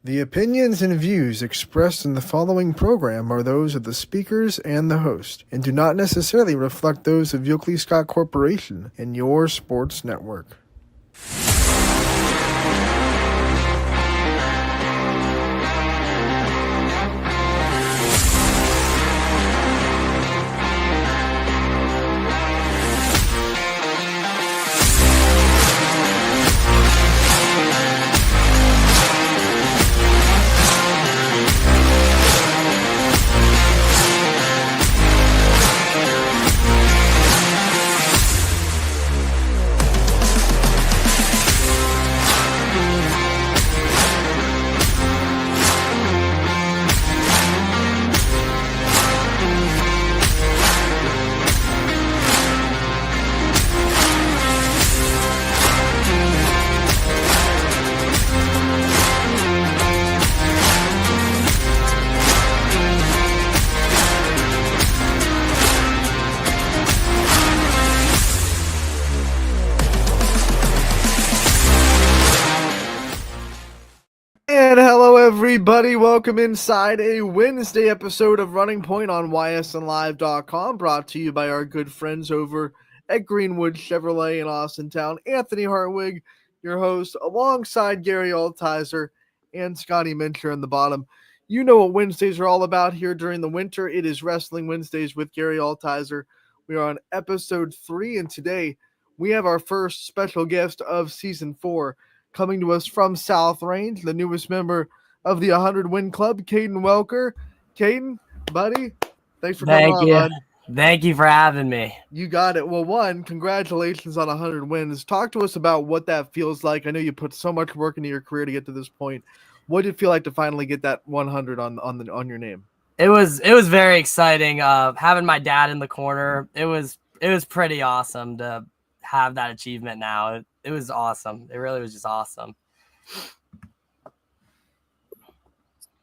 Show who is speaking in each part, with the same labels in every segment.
Speaker 1: The opinions and views expressed in the following program are those of the speakers and the host, and do not necessarily reflect those of Yoakley Scott Corporation and your sports network. And hello, everybody. Welcome inside a Wednesday episode of Running Point on YSNLive.com, brought to you by our good friends over at Greenwood Chevrolet in Austintown. Anthony Hartwig, your host, alongside Gary Altizer and Scotty Mincher in the bottom. You know what Wednesdays are all about here during the winter. It is Wrestling Wednesdays with Gary Altizer. We are on episode 3, and today we have our first special guest of season 4. Coming to us from South Range, the newest member of the 100 Win Club, Caden Welker. Caden, buddy, thanks for coming on, bud.
Speaker 2: Thank you for having me.
Speaker 1: You got it. Well, one, congratulations on 100 wins. Talk to us about what that feels like. I know you put so much work into your career to get to this point. What did it feel like to finally get that 100 on your name?
Speaker 2: It was very exciting. Having my dad in the corner, it was pretty awesome to have that achievement now. It was awesome. It really was just awesome.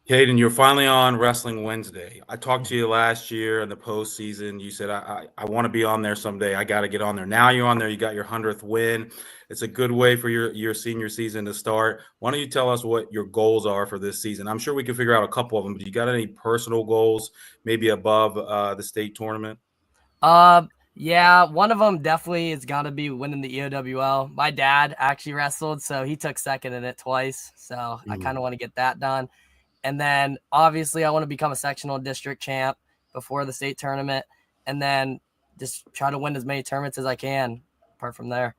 Speaker 3: Caden, you're finally on Wrestling Wednesday. I talked to you last year in the postseason. You said, I want to be on there someday. I got to get on there. Now you're on there. You got your 100th win. It's a good way for your senior season to start. Why don't you tell us what your goals are for this season? I'm sure we can figure out a couple of them, but you got any personal goals, maybe above the state tournament?
Speaker 2: Yeah, one of them definitely has got to be winning the EOWL. My dad actually wrestled, so he took second in it twice. So I kind of want to get that done. And then obviously I want to become a sectional district champ before the state tournament, and then just try to win as many tournaments as I can apart from there.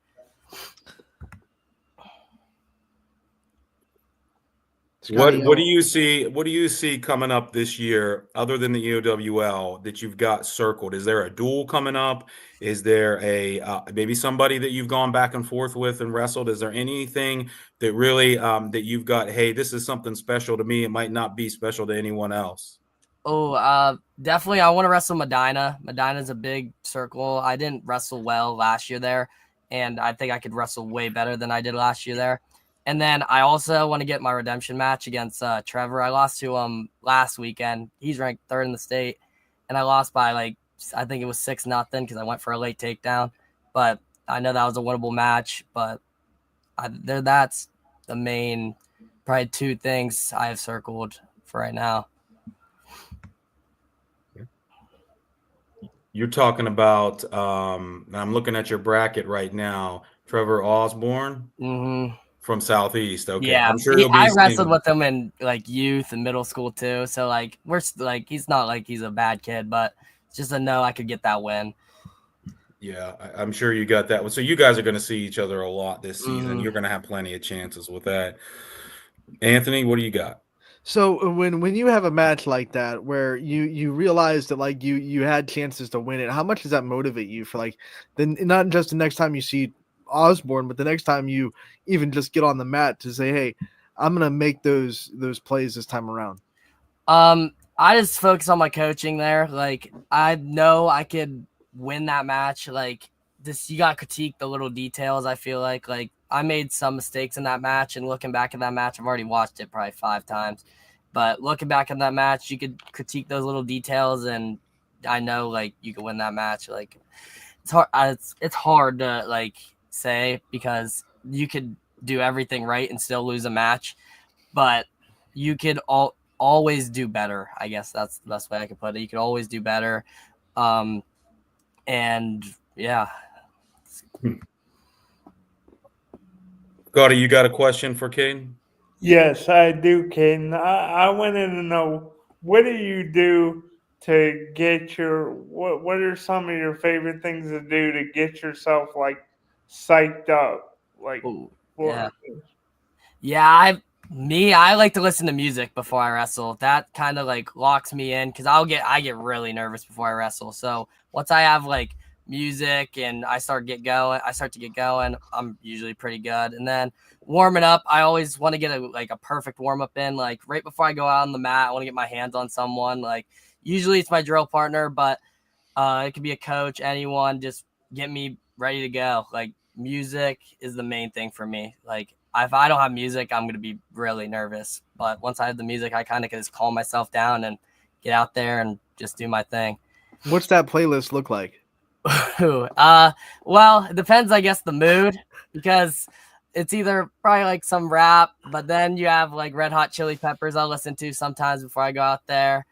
Speaker 3: What do you see coming up this year other than the EOWL that you've got circled? Is there a duel coming up? Is there a maybe somebody that you've gone back and forth with and wrestled? Is there anything that really that you've got, hey, this is something special to me, it might not be special to anyone else?
Speaker 2: Definitely I want to wrestle Medina. Medina's a big circle. I didn't wrestle well last year there, and I think I could wrestle way better than I did last year there. And then I also want to get my redemption match against Trevor. I lost to him last weekend. He's ranked 3rd in the state, and I lost by I think it was 6-0 because I went for a late takedown. But I know that was a winnable match. But that's the main, probably 2 things I have circled for right now.
Speaker 3: You're talking about, I'm looking at your bracket right now, Trevor Osborne.
Speaker 2: Mm-hmm.
Speaker 3: From Southeast, okay.
Speaker 2: Yeah,
Speaker 3: I'm sure
Speaker 2: I wrestled with him in youth and middle school too. So we're he's not he's a bad kid, but it's just a no. I could get that win.
Speaker 3: Yeah, I'm sure you got that one. So you guys are going to see each other a lot this season.
Speaker 2: Mm-hmm.
Speaker 3: You're going to have plenty of chances with that. Anthony, what do you got?
Speaker 1: So when you have a match like that where you realize that you had chances to win it, how much does that motivate you for then not just the next time you see Osborne, but the next time you even just get on the mat to say, hey, I'm gonna make those plays this time around?
Speaker 2: I just focus on my coaching there. I know I could win that match. You got to critique the little details. I feel like I made some mistakes in that match, and looking back at that match, I've already watched it probably 5 times, but looking back at that match, you could critique those little details, and I know you could win that match. It's hard. It's hard to say, because you could do everything right and still lose a match, but you could always do better. I guess that's the best way I could put it. You could always do better. And yeah.
Speaker 3: Gotti, you got a question for Caden?
Speaker 4: Yes, I do, Caden. I wanted to know, what do you do to get what are some of your favorite things to do to get yourself like psyched up? Like
Speaker 2: Ooh,
Speaker 4: for
Speaker 2: yeah. I like to listen to music before I wrestle. That kind of like locks me in because I get really nervous before I wrestle. So once I have like music and I start to get going, I'm usually pretty good. And then warming up, I always want to get a perfect warm up in. Like right before I go out on the mat, I want to get my hands on someone. Like usually it's my drill partner, but it could be a coach, anyone. Just get me ready to go. Like music is the main thing for me. Like if I don't have music, I'm gonna be really nervous. But once I have the music, I kind of can just calm myself down and get out there and just do my thing.
Speaker 1: What's that playlist look like?
Speaker 2: Well, it depends, I guess, the mood, because it's either probably like some rap, but then you have like Red Hot Chili Peppers I'll listen to sometimes before I go out there,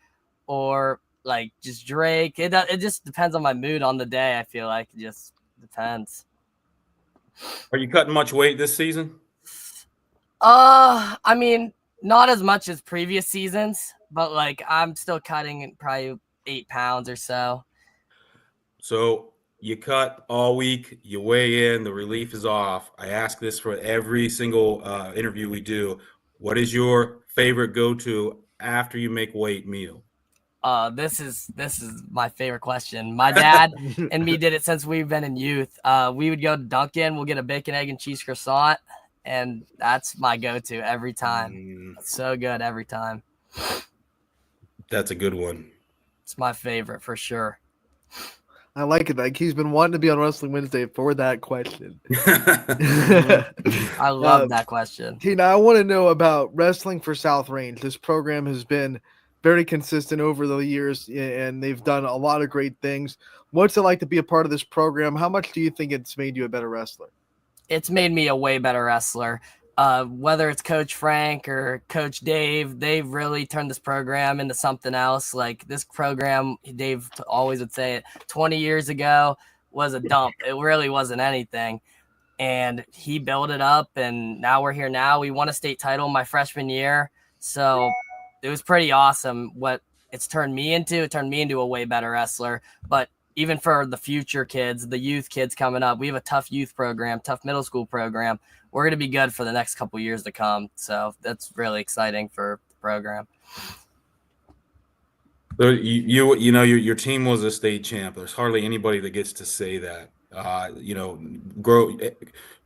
Speaker 2: or like just Drake. It just depends on my mood on the day. I feel like it just depends.
Speaker 3: Are you cutting much weight this season?
Speaker 2: I mean, not as much as previous seasons, but like I'm still cutting probably 8 pounds or so.
Speaker 3: So you cut all week, you weigh in, the relief is off. I ask this for every single interview we do. What is your favorite go-to after you make weight meal?
Speaker 2: This is my favorite question. My dad and me did it since we've been in youth. We would go to Dunkin', we'll get a bacon, egg, and cheese croissant, and that's my go-to every time. It's so good every time.
Speaker 3: That's a good one.
Speaker 2: It's my favorite for sure.
Speaker 1: I like it. Like he's been wanting to be on Wrestling Wednesday for that question.
Speaker 2: I love that question.
Speaker 1: Tina, I want to know about Wrestling for South Range. This program has been very consistent over the years, and they've done a lot of great things. What's it like to be a part of this program? How much do you think it's made you a better wrestler?
Speaker 2: It's made me a way better wrestler. Whether it's Coach Frank or Coach Dave, they've really turned this program into something else. Like this program, Dave always would say it, 20 years ago was a dump. It really wasn't anything. And he built it up, and now we're here now. We won a state title my freshman year. So it was pretty awesome what it's turned me into. It turned me into a way better wrestler. But even for the future kids, the youth kids coming up, we have a tough youth program, tough middle school program. We're going to be good for the next couple years to come. So that's really exciting for the program.
Speaker 3: So you know your team was a state champ. There's hardly anybody that gets to say that.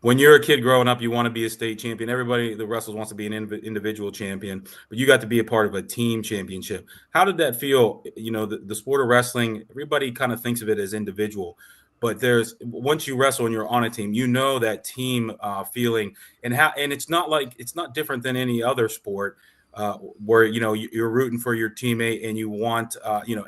Speaker 3: When you're a kid growing up, you want to be a state champion. Everybody that wrestles wants to be an individual champion, but you got to be a part of a team championship. How did that feel? You know, the sport of wrestling, everybody kind of thinks of it as individual, but once you wrestle and you're on a team, you know that team feeling, and it's not different than any other sport. Where you're rooting for your teammate and you want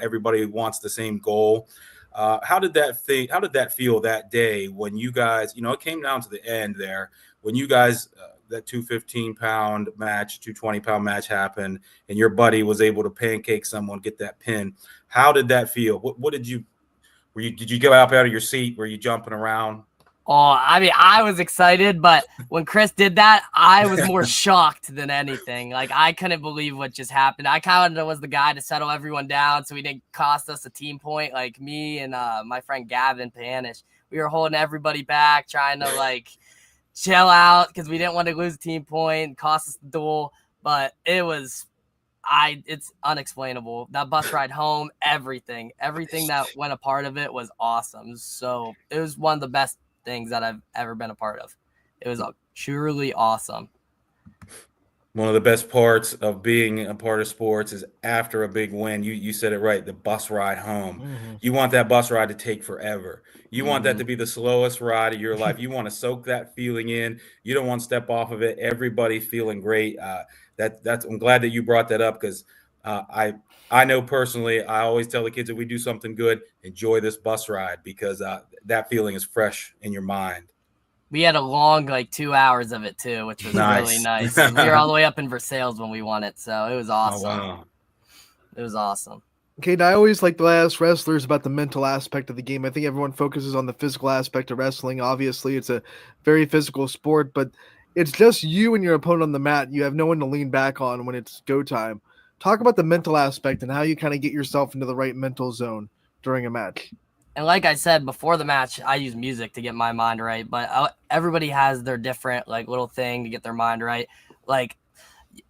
Speaker 3: everybody wants the same goal. How did that feel that day when you guys, it came down to the end there when you guys that 215-pound match, 220-pound match happened and your buddy was able to pancake someone, get that pin? How did that feel? What did you get up out of your seat? Were you jumping around?
Speaker 2: Oh, I mean, I was excited, but when Chris did that, I was more shocked than anything. Like, I couldn't believe what just happened. I kind of was the guy to settle everyone down so he didn't cost us a team point. Like, me and my friend Gavin Panish, we were holding everybody back, trying to, like, chill out because we didn't want to lose a team point, cost us the duel. But it's unexplainable. That bus ride home, everything that went a part of it was awesome. So it was one of the best things that I've ever been a part of. It was truly awesome.
Speaker 3: One of the best parts of being a part of sports is after a big win, you said it right, the bus ride home. Mm-hmm. You want that bus ride to take forever. You want that to be the slowest ride of your life. You want to soak that feeling in. You don't want to step off of it. Everybody's feeling great. I'm glad that you brought that up because I know personally, I always tell the kids that we do something good, enjoy this bus ride because that feeling is fresh in your mind.
Speaker 2: We had a long 2 hours of it too, which was really nice. We were all the way up in Versailles when we won it, so it was awesome.
Speaker 3: Oh, wow.
Speaker 2: It was awesome.
Speaker 1: Okay, and I always like to ask wrestlers about the mental aspect of the game. I think everyone focuses on the physical aspect of wrestling. Obviously, it's a very physical sport, but it's just you and your opponent on the mat. You have no one to lean back on when it's go time. Talk about the mental aspect and how you kind of get yourself into the right mental zone during a match.
Speaker 2: And like I said, before the match, I use music to get my mind right. But everybody has their different little thing to get their mind right. Like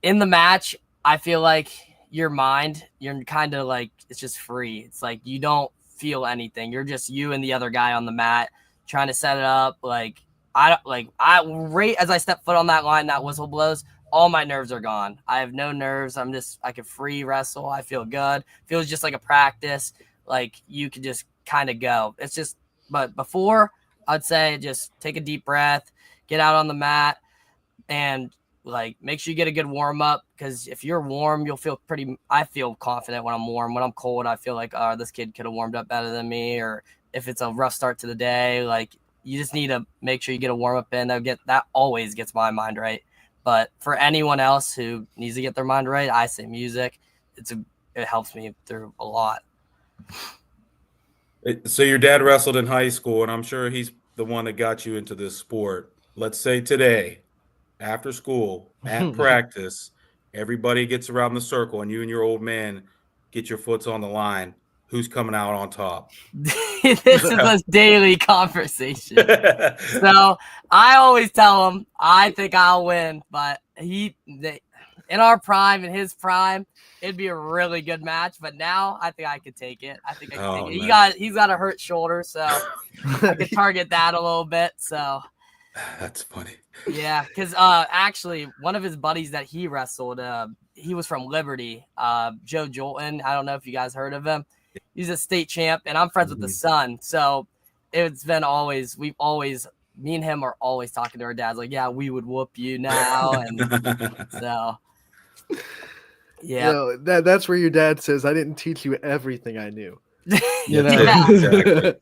Speaker 2: in the match, I feel like your mind, you're kind of it's just free. It's like you don't feel anything. You're just you and the other guy on the mat trying to set it up. Right as I step foot on that line, that whistle blows, all my nerves are gone. I have no nerves. I can free wrestle. I feel good. Feels just like a practice. You could just kind of go. It's just, but before, I'd say just take a deep breath, get out on the mat, and make sure you get a good warm up, because if you're warm, you'll feel I feel confident when I'm warm. When I'm cold, I feel like, oh, this kid could have warmed up better than me. Or if it's a rough start to the day, you just need to make sure you get a warm up in. That always gets my mind right. But for anyone else who needs to get their mind right, I say music. It helps me through a lot.
Speaker 3: So your dad wrestled in high school, and I'm sure he's the one that got you into this sport. Let's say today, after school, at practice, everybody gets around the circle, and you and your old man get your foots on the line. Who's coming out on top?
Speaker 2: This is a daily conversation. So I always tell him I think I'll win, but in our prime, in his prime, it'd be a really good match. But now I think I could take it. I think I can take it. He's got a hurt shoulder, so I could target that a little bit. So
Speaker 3: that's funny.
Speaker 2: Yeah, because actually one of his buddies that he wrestled, he was from Liberty, Joe Jolton. I don't know if you guys heard of him. He's a state champ, and I'm friends with the son. So it's been me and him are always talking to our dads yeah, we would whoop you now. And so, yeah.
Speaker 1: That's where your dad says, I didn't teach you everything I knew.
Speaker 3: Exactly.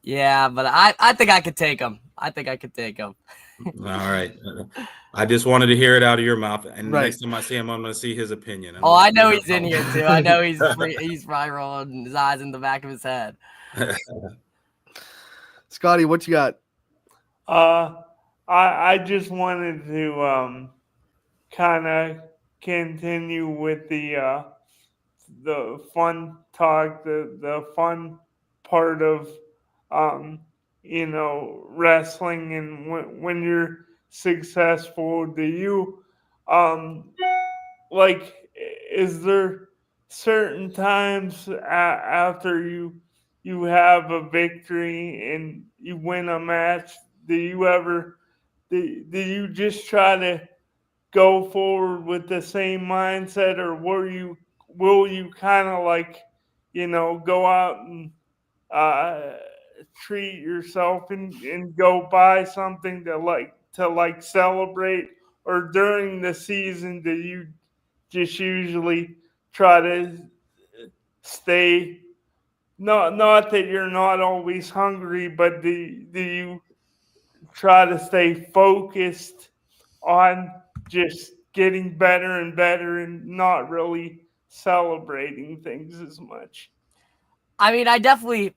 Speaker 2: Yeah, but I think I could take him.
Speaker 3: All right. I just wanted to hear it out of your mouth. And next time I see him, I'm going to see his opinion.
Speaker 2: I know he's in here too. I know he's probably rolling his eyes in the back of his head.
Speaker 1: Scotty, what you got?
Speaker 4: I just wanted to kind of continue with the fun talk, the fun part of wrestling, and when you're successful, do you is there certain times after you have a victory and you win a match, do you just try to go forward with the same mindset, or will you kind of go out and treat yourself and go buy something to celebrate? Or during the season, do you just usually try to stay, not that you're not always hungry, but do you try to stay focused on just getting better and better and not really celebrating things as much?
Speaker 2: I mean,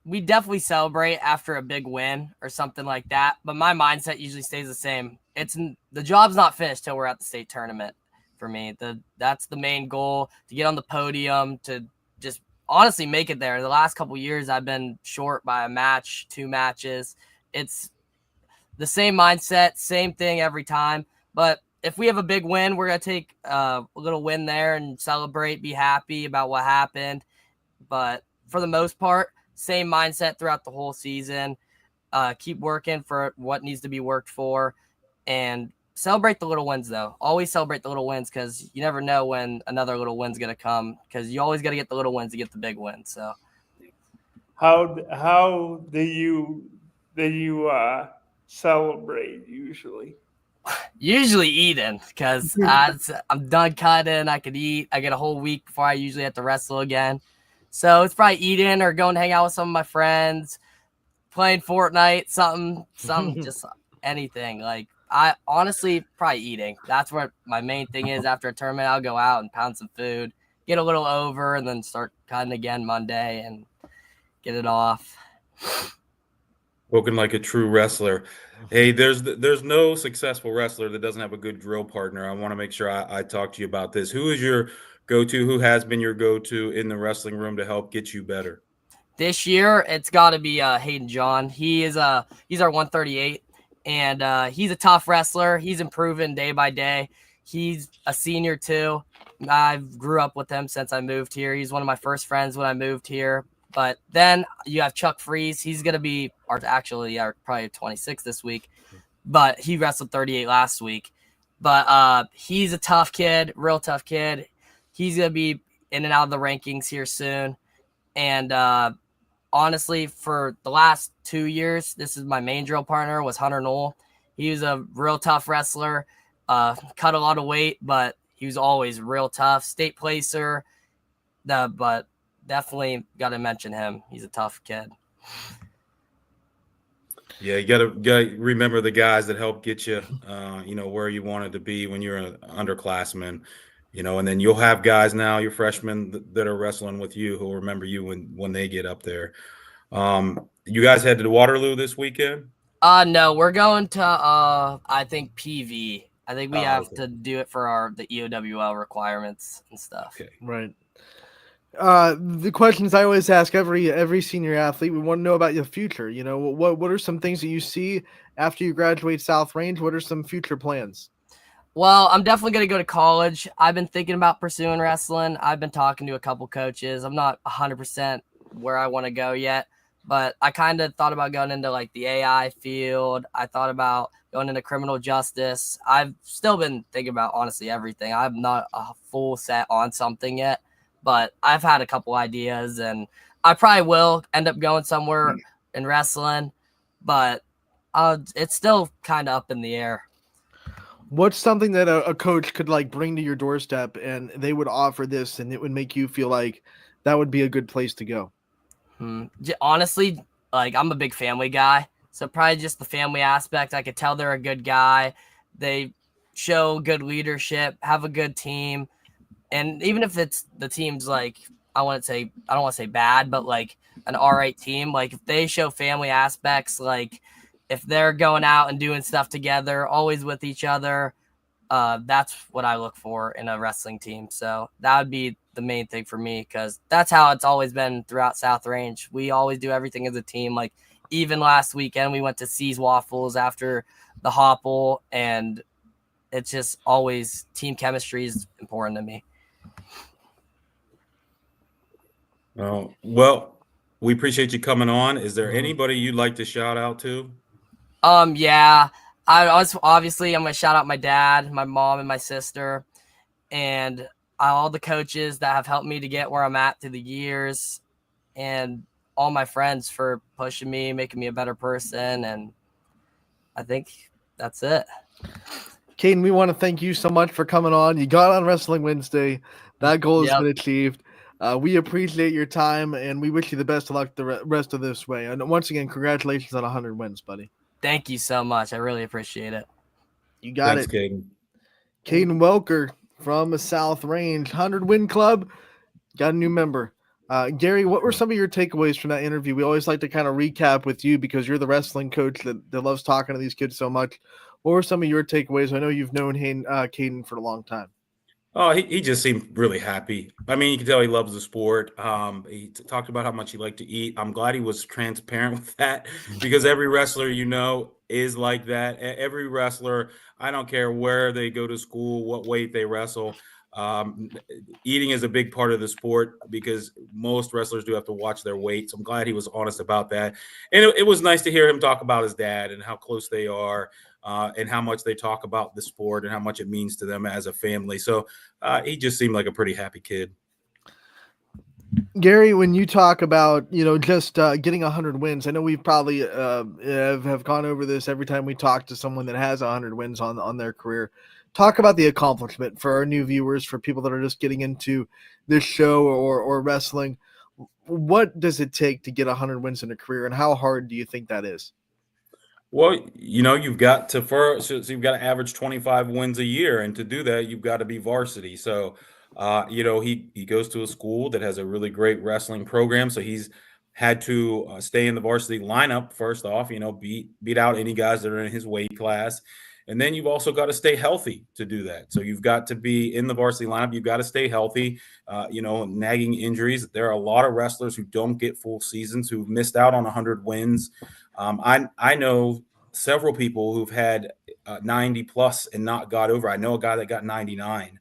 Speaker 2: we definitely celebrate after a big win or something like that, but my mindset usually stays the same. The job's not finished till we're at the state tournament for me. That's the main goal, to get on the podium, to just honestly make it there. The last couple of years I've been short by a match, 2 matches. It's the same mindset, same thing every time. But if we have a big win, we're going to take a little win there and celebrate, be happy about what happened. But for the most part, same mindset throughout the whole season. Keep working for what needs to be worked for, and celebrate the little wins, though. Always celebrate the little wins, because you never know when another little win's going to come, because you always got to get the little wins to get the big win. So
Speaker 4: how do you celebrate usually?
Speaker 2: Usually eating, because I'm done cutting. I could eat. I get a whole week before I usually have to wrestle again. So it's probably eating or going to hang out with some of my friends, playing Fortnite, something, just anything. Like, I honestly probably eating. That's what my main thing is. After a tournament, I'll go out and pound some food, get a little over, and then start cutting again Monday and get it off.
Speaker 3: Spoken like a true wrestler. Hey, there's no successful wrestler that doesn't have a good drill partner. I want to make sure I talk to you about this. Who is your go-to? Who has been your go-to in the wrestling room to help get you better?
Speaker 2: This year, it's got to be Hayden John. He's our 138, and he's a tough wrestler. He's improving day by day. He's a senior too. I grew up with him since I moved here. He's one of my first friends when I moved here. But then you have Chuck Freeze. He's going to be probably 26 this week, but he wrestled 38 last week. But he's a tough kid, real tough kid. He's going to be in and out of the rankings here soon. And honestly, for the last 2 years, this is my main drill partner was Hunter Knoll. He was a real tough wrestler, cut a lot of weight, but he was always real tough, state placer. But definitely got to mention him. He's a tough kid.
Speaker 3: Yeah, you gotta remember the guys that help get you, where you wanted to be when you're an underclassman, and then you'll have guys now, your freshmen that are wrestling with you who'll remember you when they get up there. You guys headed to Waterloo this weekend?
Speaker 2: No, we're going to I think PV. I think we have to do it for the EOWL requirements and stuff.
Speaker 3: Okay.
Speaker 1: Right. The questions I always ask every senior athlete, we want to know about your future. What are some things that you see after you graduate South Range? What are some future plans?
Speaker 2: Well, I'm definitely going to go to college. I've been thinking about pursuing wrestling. I've been talking to a couple coaches. I'm not 100% where I want to go yet, but I kind of thought about going into like the AI field. I thought about going into criminal justice. I've still been thinking about honestly everything. I'm not a full set on something yet. But I've had a couple ideas, and I probably will end up going somewhere in wrestling, but it's still kind of up in the air.
Speaker 1: What's something that a coach could like bring to your doorstep and they would offer this and it would make you feel like that would be a good place to go?
Speaker 2: Honestly, like I'm a big family guy, so probably just the family aspect. I could tell they're a good guy. They show good leadership, have a good team. And even if it's the team's like, I don't want to say bad, but like an all right team, like if they show family aspects, like if they're going out and doing stuff together, always with each other, that's what I look for in a wrestling team. So that would be the main thing for me, because that's how it's always been throughout South Range. We always do everything as a team. Like even last weekend, we went to C's Waffles after the Hopple, and it's just always team chemistry is important to me.
Speaker 3: Well, we appreciate you coming on. Is there anybody you'd like to shout out to?
Speaker 2: Yeah, I'm gonna shout out my dad, my mom, and my sister, and all the coaches that have helped me to get where I'm at through the years, and all my friends for pushing me, making me a better person. And I think that's it.
Speaker 1: Caden, we want to thank you so much for coming on. You got on Wrestling Wednesday. That goal has been achieved. We appreciate your time, and we wish you the best of luck the rest of this way. And once again, congratulations on 100 wins, buddy.
Speaker 2: Thank you so much. I really appreciate it.
Speaker 1: You got
Speaker 3: Thanks,
Speaker 1: it.
Speaker 3: Caden.
Speaker 1: Caden Welker from the South Range, 100-win club. Got a new member. Gary, what were some of your takeaways from that interview? We always like to kind of recap with you because you're the wrestling coach that loves talking to these kids so much. What were some of your takeaways? I know you've known Caden for a long time.
Speaker 3: Oh, he just seemed really happy. I mean, you can tell he loves the sport. He talked about how much he liked to eat. I'm glad he was transparent with that, because every wrestler, is like that. Every wrestler, I don't care where they go to school, what weight they wrestle. Eating is a big part of the sport because most wrestlers do have to watch their weight. So I'm glad he was honest about that. And it was nice to hear him talk about his dad and how close they are. And how much they talk about the sport and how much it means to them as a family. So he just seemed like a pretty happy kid.
Speaker 1: Gary, when you talk about, just getting 100 wins, I know we've probably have gone over this every time we talk to someone that has 100 wins on their career. Talk about the accomplishment for our new viewers, for people that are just getting into this show or wrestling. what does it take to get 100 wins in a career, and how hard do you think that is?
Speaker 3: Well, you've got to first, so you've got to average 25 wins a year, and to do that, you've got to be varsity. So, he goes to a school that has a really great wrestling program, so he's had to stay in the varsity lineup first off. Beat out any guys that are in his weight class, and then you've also got to stay healthy to do that. So you've got to be in the varsity lineup. You've got to stay healthy. Nagging injuries. There are a lot of wrestlers who don't get full seasons who've missed out on 100 wins. I know several people who've had 90 plus and not got over. I know a guy that got 99.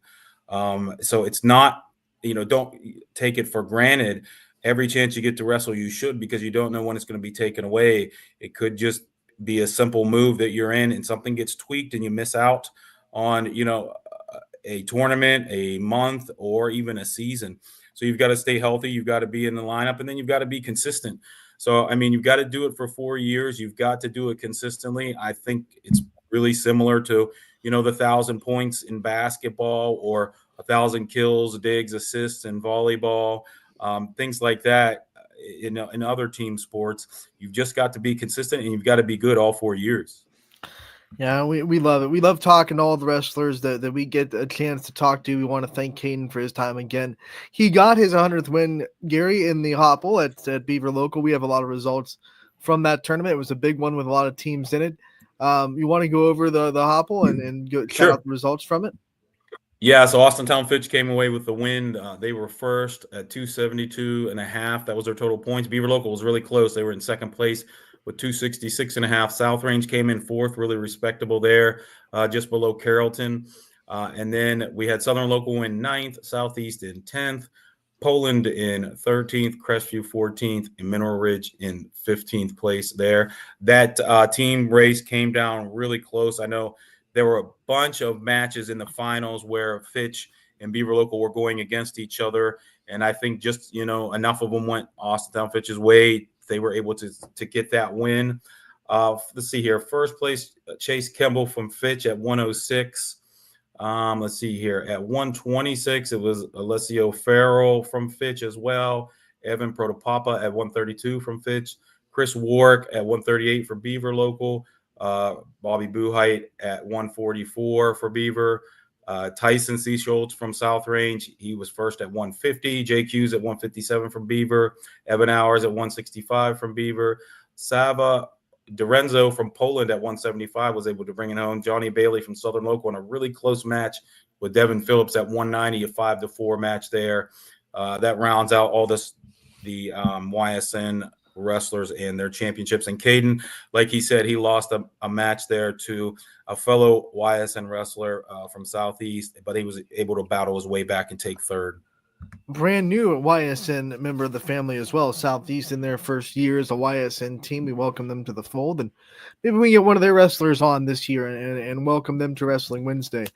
Speaker 3: So it's not, don't take it for granted. Every chance you get to wrestle, you should, because you don't know when it's going to be taken away. It could just be a simple move that you're in and something gets tweaked and you miss out on, a tournament, a month, or even a season. So you've got to stay healthy. You've got to be in the lineup, and then you've got to be consistent. So, you've got to do it for 4 years. You've got to do it consistently. I think it's really similar to, the 1,000 points in basketball, or 1,000 kills, digs, assists in volleyball, things like that. In other team sports, you've just got to be consistent, and you've got to be good all 4 years.
Speaker 1: Yeah, we love it. We love talking to all the wrestlers that we get a chance to talk to. We want to thank Caden for his time again. He got his 100th win, Gary, in the Hopple at Beaver Local. We have a lot of results from that tournament. It was a big one with a lot of teams in it. You want to go over the Hopple and go shout out the results from it?
Speaker 3: Yeah, so Austintown Fitch came away with the win. They were first at 272.5. That was their total points. Beaver Local was really close. They were in second place with 266.5. South Range came in fourth, really respectable there, just below Carrollton. And then we had Southern Local in ninth, Southeast in 10th, Poland in 13th, Crestview 14th, and Mineral Ridge in 15th place there. That team race came down really close. I know there were a bunch of matches in the finals where Fitch and Beaver Local were going against each other. And I think just, enough of them went Austintown Fitch's way. They were able to get that win. Let's see here. First place, Chase Kemble from Fitch at 106. Let's see here. At 126, it was Alessio Farrell from Fitch as well. Evan Protopapa at 132 from Fitch. Chris Warwick at 138 for Beaver Local. Bobby Buhite at 144 for Beaver. Tyson C. Schultz from South Range, he was first at 150. Jake Hughes at 157 from Beaver. Evan Hours at 165 from Beaver. Sava Dorenzo from Poland at 175 was able to bring it home. Johnny Bailey from Southern Local in a really close match with Devin Phillips at 190, a 5-4 match there. That rounds out all the YSN wrestlers and their championships. And Caden, like he said, he lost a match there to a fellow YSN wrestler from Southeast, but he was able to battle his way back and take third.
Speaker 1: Brand new YSN member of the family as well. Southeast in their first year as a YSN team. We welcome them to the fold, and maybe we get one of their wrestlers on this year and welcome them to Wrestling Wednesday.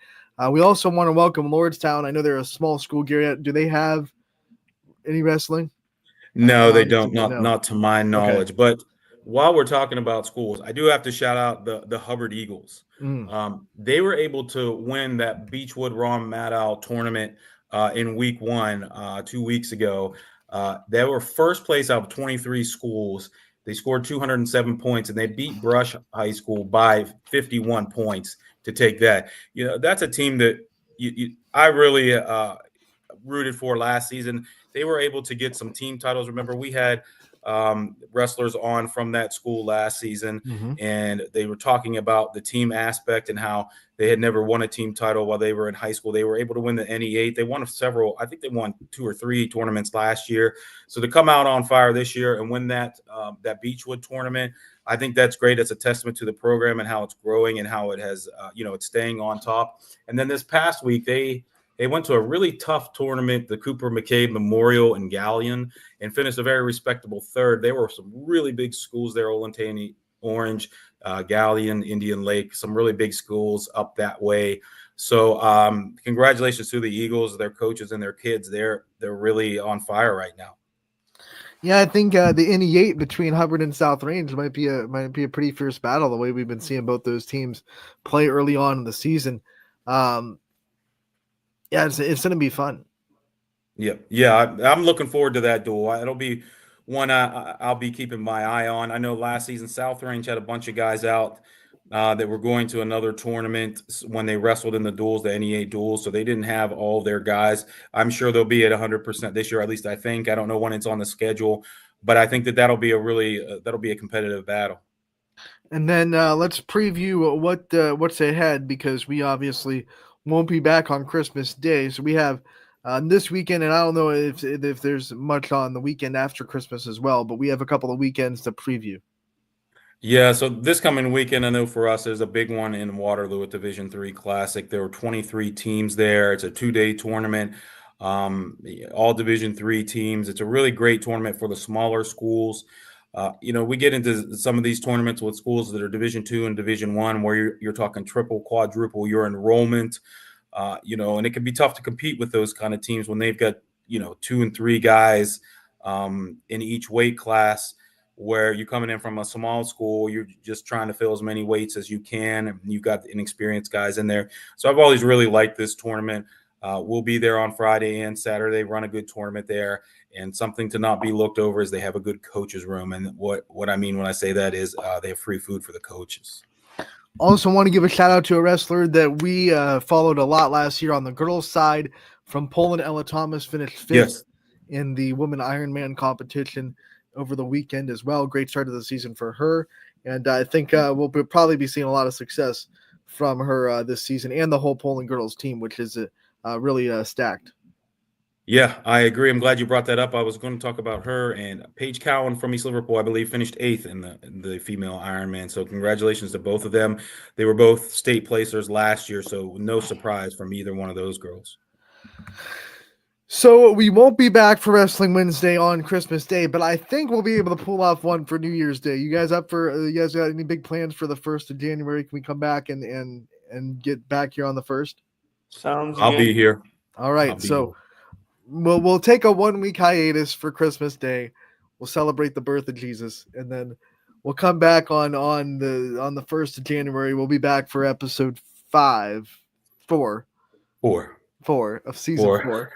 Speaker 1: We also want to welcome Lordstown. I know they're a small school, Gary. Do they have any wrestling?
Speaker 3: No, they don't. Not to my knowledge.
Speaker 1: Okay.
Speaker 3: But while we're talking about schools, I do have to shout out the Hubbard Eagles. They were able to win that Beechwood Ron Maddow tournament in week 1 2 weeks ago. They were first place out of 23 schools. They scored 207 points, and they beat Brush High School by 51 points to take that. That's a team that I really rooted for last season. They were able to get some team titles. Remember, we had wrestlers on from that school last season, and they were talking about the team aspect and how they had never won a team title while they were in high school. They were able to win the NE8. They won several. I think they won 2 or 3 tournaments last year. So to come out on fire this year and win that Beechwood tournament, I think that's great. It's a testament to the program and how it's growing and how it has, it's staying on top. And then this past week, they went to a really tough tournament, the Cooper McCabe Memorial in Galleon, and finished a very respectable third. There were some really big schools there, Olentangy, Orange, Galleon, Indian Lake, some really big schools up that way. So congratulations to the Eagles, their coaches and their kids. They're really on fire right now.
Speaker 1: Yeah, I think the NE8 between Hubbard and South Range might be a pretty fierce battle, the way we've been seeing both those teams play early on in the season. Yeah, it's going to be fun.
Speaker 3: Yeah. I'm looking forward to that duel. It'll be one I'll be keeping my eye on. I know last season South Range had a bunch of guys out that were going to another tournament when they wrestled in the duels, the NEA duels, so they didn't have all their guys. I'm sure they'll be at 100% this year, at least I think. I don't know when it's on the schedule, but I think that'll be a really that'll be a competitive battle.
Speaker 1: And then let's preview what's ahead, because we obviously won't be back on Christmas Day. So we have this weekend, and I don't know if there's much on the weekend after Christmas as well, but we have a couple of weekends to preview.
Speaker 3: Yeah, so this coming weekend, I know for us, is a big one in Waterloo at Division III Classic. There were 23 teams there. It's a 2-day tournament, all Division III teams. It's a really great tournament for the smaller schools. We get into some of these tournaments with schools that are Division II and Division I, where you're talking triple, quadruple your enrollment, and it can be tough to compete with those kind of teams when they've got, 2 and 3 guys in each weight class, where you're coming in from a small school, you're just trying to fill as many weights as you can, and you've got the inexperienced guys in there. So I've always really liked this tournament. We'll be there on Friday and Saturday, run a good tournament there. And something to not be looked over is they have a good coaches room. And what I mean when I say that is they have free food for the coaches.
Speaker 1: Also want to give a shout out to a wrestler that we followed a lot last year on the girls' side from Poland. Ella Thomas finished 5th in the women Ironman competition over the weekend as well. Great start of the season for her. And I think we'll probably be seeing a lot of success from her this season, and the whole Poland girls team, which is really stacked.
Speaker 3: Yeah, I agree. I'm glad you brought that up. I was going to talk about her, and Paige Cowan from East Liverpool, I believe, finished 8th in the female Ironman. So congratulations to both of them. They were both state placers last year, so no surprise from either one of those girls.
Speaker 1: So we won't be back for Wrestling Wednesday on Christmas Day, but I think we'll be able to pull off one for New Year's Day. You guys up for? You guys got any big plans for the 1st of January? Can we come back and get back here on the 1st?
Speaker 4: Sounds good.
Speaker 3: I'll be here.
Speaker 1: All right, so we'll take a 1-week hiatus for Christmas Day. We'll celebrate the birth of Jesus, and then we'll come back on the 1st of January. We'll be back for episode 4 of season 4.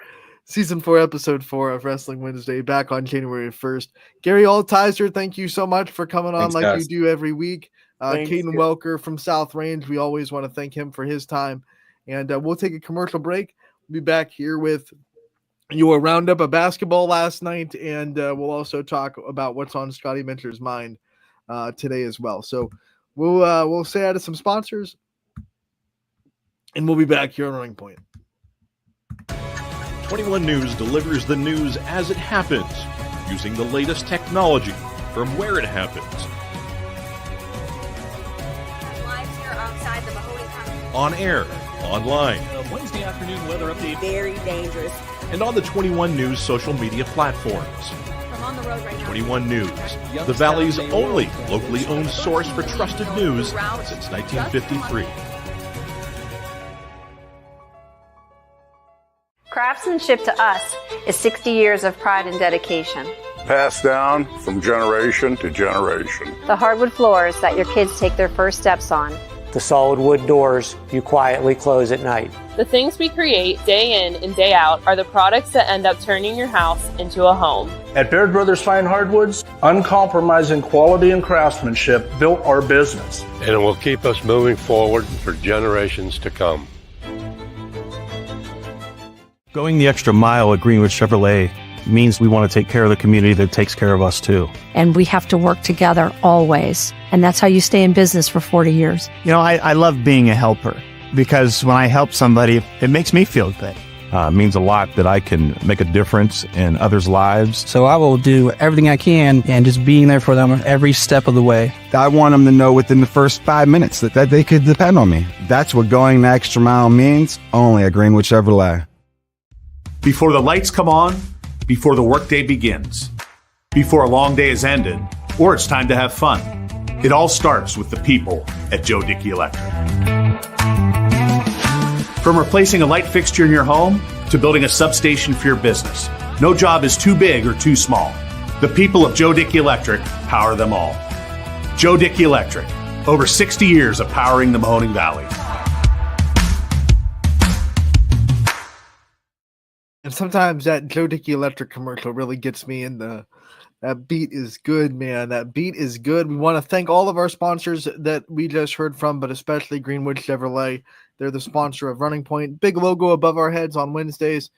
Speaker 1: Season 4, episode 4 of Wrestling Wednesday, back on January 1st. Gary Altizer, thank you so much for coming on. Thanks, guys. You do every week. Caden Welker from South Range, we always want to thank him for his time. And we'll take a commercial break. We'll be back here with your roundup of basketball last night, and we'll also talk about what's on Scotty Mentor's mind today as well. So we'll say out to some sponsors, and we'll be back here on Running Point.
Speaker 5: 21 News delivers the news as it happens, using the latest technology from where it happens.
Speaker 6: Live here outside the Mahoney County.
Speaker 5: On air, online.
Speaker 7: A Wednesday afternoon weather update.
Speaker 6: Very dangerous.
Speaker 5: And on the 21 News social media platforms.
Speaker 6: I'm on the road right now.
Speaker 5: 21 News, the Valley's only locally owned source for trusted news since 1953.
Speaker 8: Craftsmanship to us is 60 years of pride and dedication.
Speaker 9: Passed down from generation to generation.
Speaker 8: The hardwood floors that your kids take their first steps on.
Speaker 10: The solid wood doors you quietly close at night.
Speaker 11: The things we create day in and day out are the products that end up turning your house into a home.
Speaker 12: At Baird Brothers Fine Hardwoods, uncompromising quality and craftsmanship built our business.
Speaker 13: And it will keep us moving forward for generations to come.
Speaker 14: Going the extra mile at Greenwood Chevrolet means we want to take care of the community that takes care of us too.
Speaker 15: And we have to work together always. And that's how you stay in business for 40 years.
Speaker 16: You know, I love being a helper because when I help somebody, it makes me feel good.
Speaker 14: It means a lot that I can make a difference in others' lives.
Speaker 17: So I will do everything I can and just being there for them every step of the way.
Speaker 18: I want them to know within the first 5 minutes that they could depend on me. That's what going the extra mile means, only at Greenwood Chevrolet.
Speaker 19: Before the lights come on, before the workday begins, before a long day is ended, or it's time to have fun. It all starts with the people at Joe Dickey Electric. From replacing a light fixture in your home to building a substation for your business, no job is too big or too small. The people of Joe Dickey Electric power them all. Joe Dickey Electric, over 60 years of powering the Mahoning Valley.
Speaker 1: And sometimes that Joe Dickey Electric commercial really gets me in the. That beat is good, man. That beat is good. We want to thank all of our sponsors that we just heard from, but especially Greenwood Chevrolet. They're the sponsor of Running Point. Big logo above our heads on Wednesdays.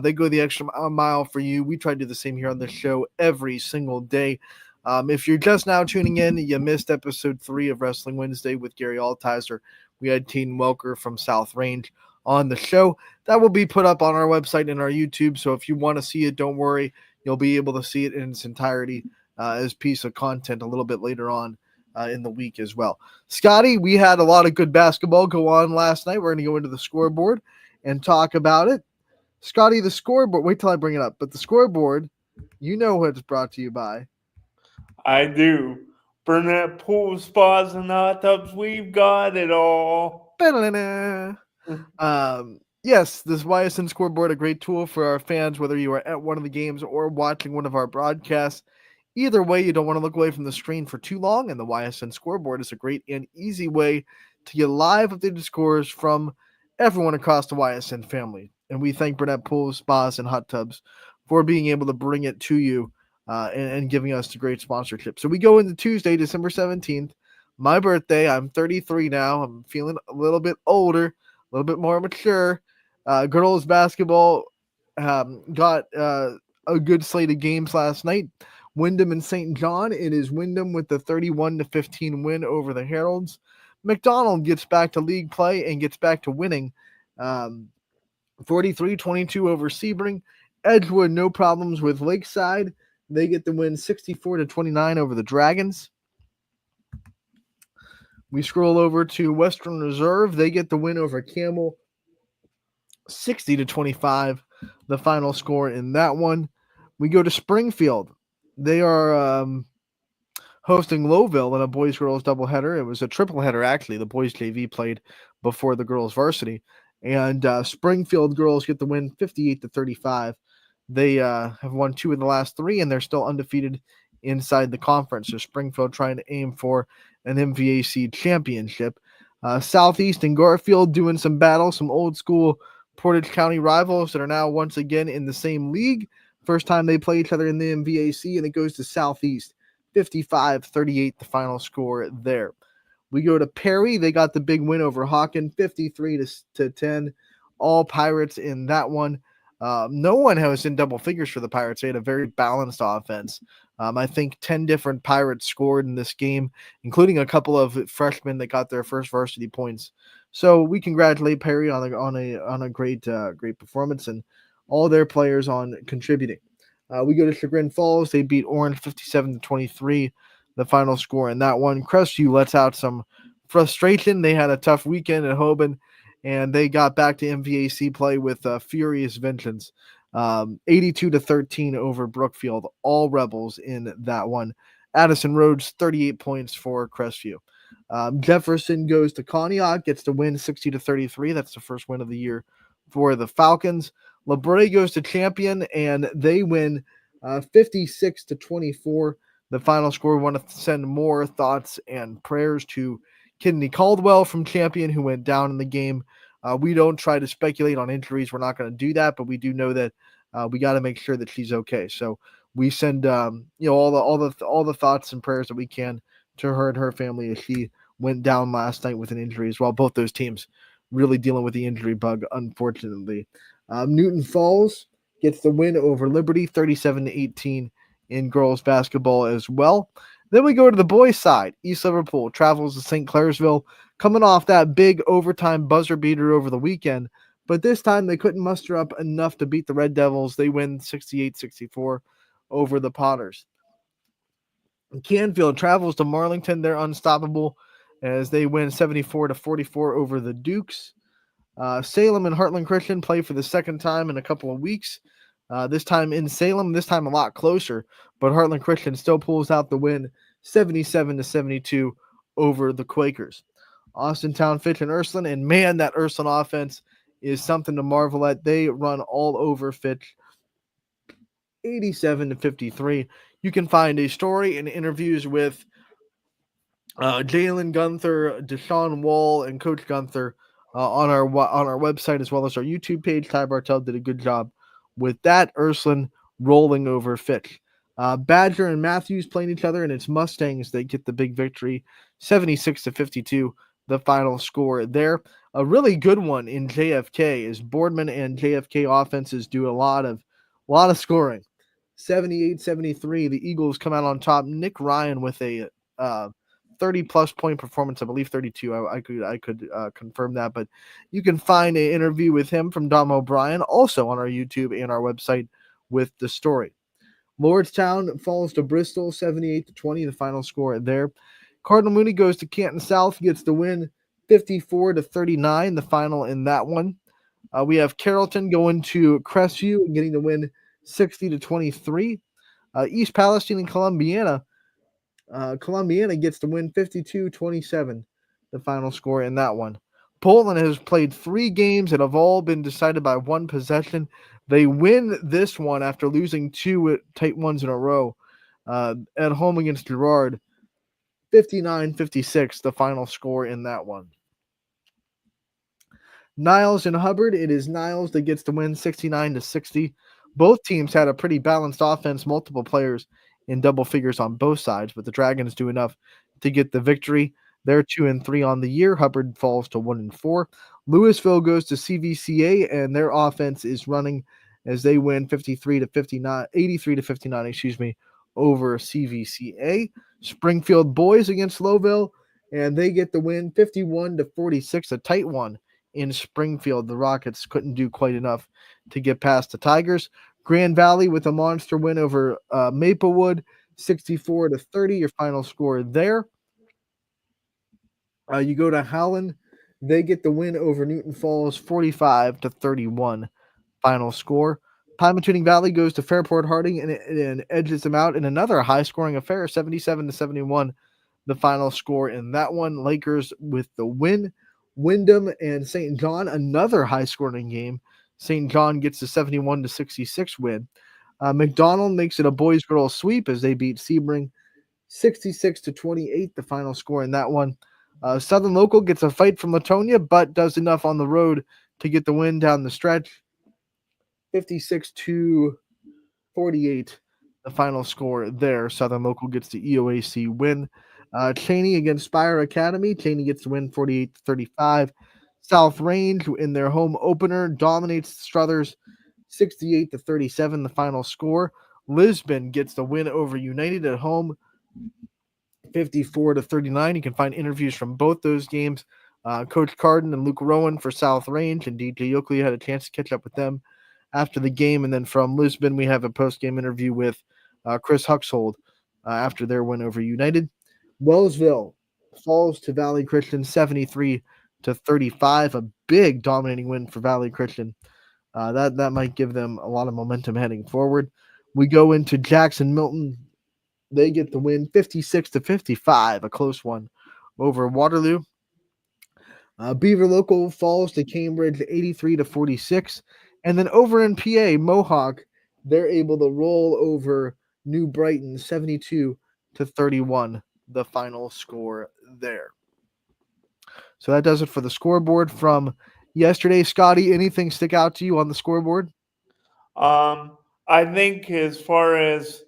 Speaker 1: They go the extra mile for you. We try to do the same here on this show every single day. If you're just now tuning in, you missed episode 3 of Wrestling Wednesday with Gary Altizer. We had Teen Welker from South Range on the show. That will be put up on our website and our YouTube. So if you want to see it, don't worry. You'll be able to see it in its entirety as piece of content a little bit later on in the week as well. Scotty, we had a lot of good basketball go on last night. We're going to go into the scoreboard and talk about it. Scotty, the scoreboard, wait till I bring it up, but the scoreboard, you know what it's brought to you by.
Speaker 4: I do. Burnett Pool Spas and Hot Tubs, we've got it all.
Speaker 1: Yes, this YSN scoreboard, a great tool for our fans, whether you are at one of the games or watching one of our broadcasts. Either way, you don't want to look away from the screen for too long, and the YSN scoreboard is a great and easy way to get live updated scores from everyone across the YSN family. And we thank Burnett Pools, Spas, and Hot Tubs for being able to bring it to you and giving us the great sponsorship. So we go into Tuesday, December 17th, my birthday. I'm 33 now. I'm feeling a little bit older, a little bit more mature. Girls basketball got a good slate of games last night. Wyndham and St. John. It is Wyndham with the 31-15 win over the Heralds. McDonald gets back to league play and gets back to winning. 43-22 over Sebring. Edgewood, no problems with Lakeside. They get the win 64-29 over the Dragons. We scroll over to Western Reserve. They get the win over Camel 60-25, the final score in that one. We go to Springfield. They are hosting Lowville in a boys-girls doubleheader. It was a tripleheader, actually. The boys JV played before the girls varsity. And Springfield girls get the win 58-35. They have won 2 of the last 3, and they're still undefeated inside the conference. So Springfield trying to aim for an MVAC championship. Southeast and Garfield doing some battle, some old school Portage County rivals that are now once again in the same league. First time they play each other in the MVAC, and it goes to Southeast. 55-38, the final score there. We go to Perry. They got the big win over Hawken, 53-10. All Pirates in that one. No one was in double figures for the Pirates. They had a very balanced offense. I think 10 different Pirates scored in this game, including a couple of freshmen that got their first varsity points. So we congratulate Perry on a great performance and all their players on contributing. We go to Chagrin Falls. They beat Orange 57-23, the final score in that one. Crestview lets out some frustration. They had a tough weekend at Hoban, and they got back to MVAC play with furious vengeance. 82-13 over Brookfield. All Rebels in that one. Addison Rhodes, 38 points for Crestview. Jefferson goes to Conneaut, gets to win 60-33. That's the first win of the year for the Falcons. LeBray goes to Champion, and they win 56-24. The final score. We want to send more thoughts and prayers to Kidney Caldwell from Champion, who went down in the game. We don't try to speculate on injuries. We're not going to do that, but we do know that we got to make sure that she's okay. So we send all the thoughts and prayers that we can to her and her family as she went down last night with an injury as well. Both those teams really dealing with the injury bug, unfortunately. Newton Falls gets the win over Liberty, 37-18 in girls basketball as well. Then we go to the boys' side. East Liverpool travels to St. Clairsville, coming off that big overtime buzzer beater over the weekend. But this time they couldn't muster up enough to beat the Red Devils. They win 68-64 over the Potters. Canfield travels to Marlington. They're unstoppable as they win 74-44 over the Dukes. Salem and Heartland Christian play for the second time in a couple of weeks. This time in Salem, this time a lot closer, but Heartland Christian still pulls out the win 77-72 over the Quakers. Austintown, Fitch, and Ursuline, and man, that Ursuline offense is something to marvel at. They run all over Fitch 87-53. You can find a story and interviews with Jalen Gunther, Deshaun Wall, and Coach Gunther on our website, as well as our YouTube page. Ty Bartell did a good job with that, Ursuline rolling over Fitch. Badger and Matthews playing each other, and it's Mustangs that get the big victory, 76-52, the final score there. A really good one in JFK is Boardman and JFK offenses do a lot of scoring. 78-73, the Eagles come out on top. Nick Ryan with a 30-plus point performance, I believe 32. I could confirm that, but you can find an interview with him from Dom O'Brien also on our YouTube and our website with the story. Lordstown falls to Bristol, 78-20, the final score there. Cardinal Mooney goes to Canton South, gets the win, 54-39, the final in that one. We have Carrollton going to Crestview and getting the win, 60-23. East Palestine and Columbiana. Columbiana gets the win, 52-27, the final score in that one. Portland has played 3 games that have all been decided by one possession. They win this one after losing 2 tight ones in a row at home against Girard. 59-56, the final score in that one. Niles and Hubbard, it is Niles that gets the win, 69-60. Both teams had a pretty balanced offense, multiple players in double figures on both sides, but the Dragons do enough to get the victory. They're 2-3 on the year. Hubbard falls to 1-4. Louisville goes to CVCA, and their offense is running as they win 83-59, over CVCA. Springfield boys against Lowville, and they get the win, 51-46, a tight one in Springfield. The Rockets couldn't do quite enough to get past the Tigers. Grand Valley with a monster win over Maplewood, 64-30, your final score there. You go to Howland, they get the win over Newton Falls, 45-31, final score. Pymatuning Valley goes to Fairport Harding and edges them out in another high-scoring affair, 77-71, the final score in that one. Lakers with the win. Wyndham and St. John, another high-scoring game. St. John gets a 71-66 win. McDonald makes it a boys-girls sweep as they beat Sebring, 66-28, the final score in that one. Southern Local gets a fight from Latonia, but does enough on the road to get the win down the stretch. 56-48, the final score there. Southern Local gets the EOAC win. Cheney against Spire Academy. Cheney gets the win, 48-35. South Range in their home opener dominates Struthers, 68-37, the final score. Lisbon gets the win over United at home, 54-39. You can find interviews from both those games. Coach Carden and Luke Rowan for South Range, and DJ Oakley had a chance to catch up with them after the game. And then from Lisbon, we have a post-game interview with Chris Huxhold after their win over United. Wellsville falls to Valley Christian, 73-35, a big dominating win for Valley Christian. That might give them a lot of momentum heading forward. We go into Jackson Milton. They get the win, 56-55, a close one over Waterloo. Beaver Local falls to Cambridge, 83-46. And then over in PA, Mohawk, they're able to roll over New Brighton, 72-31, the final score there. So that does it for the scoreboard from yesterday. Scotty, anything stick out to you on the scoreboard?
Speaker 4: I think as far as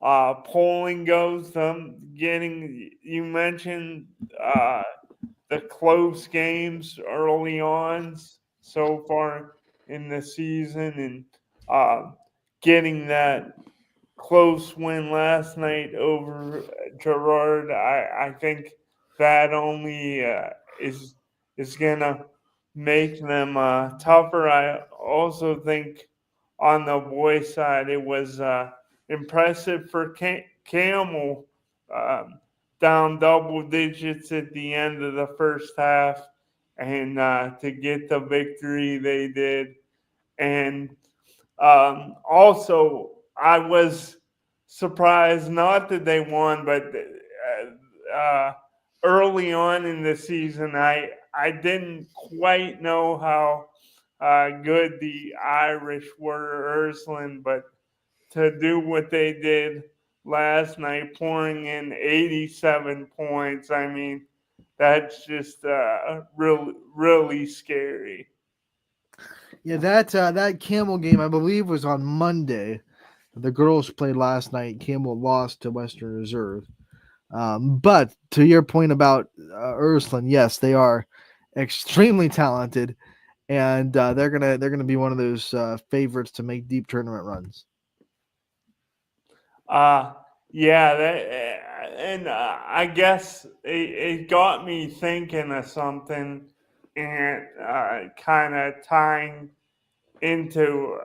Speaker 4: polling goes, you mentioned the close games early on so far in the season, and getting that close win last night over Girard. I think that only is gonna make them tougher. I also think on the boys' side, it was impressive for Camel, down double digits at the end of the first half, and to get the victory they did. And also, I was surprised, not that they won, but early on in the season, I didn't quite know how good the Irish were, Ursuline, but to do what they did last night, pouring in 87 points, I mean, that's just really scary.
Speaker 1: Yeah, that Camel game I believe was on Monday. The girls played last night. Camel lost to Western Reserve. But to your point about Ursuline, yes, they are extremely talented, and they're gonna be one of those favorites to make deep tournament runs.
Speaker 4: Yeah, and I guess it got me thinking of something, and kind of tying into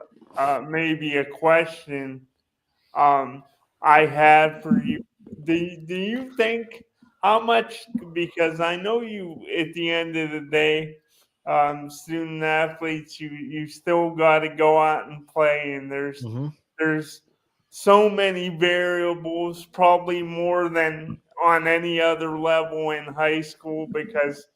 Speaker 4: maybe a question I had for you. Do you think how much? Because I know you, at the end of the day, student athletes, you still got to go out and play, and there's so many variables, probably more than on any other level in high school, because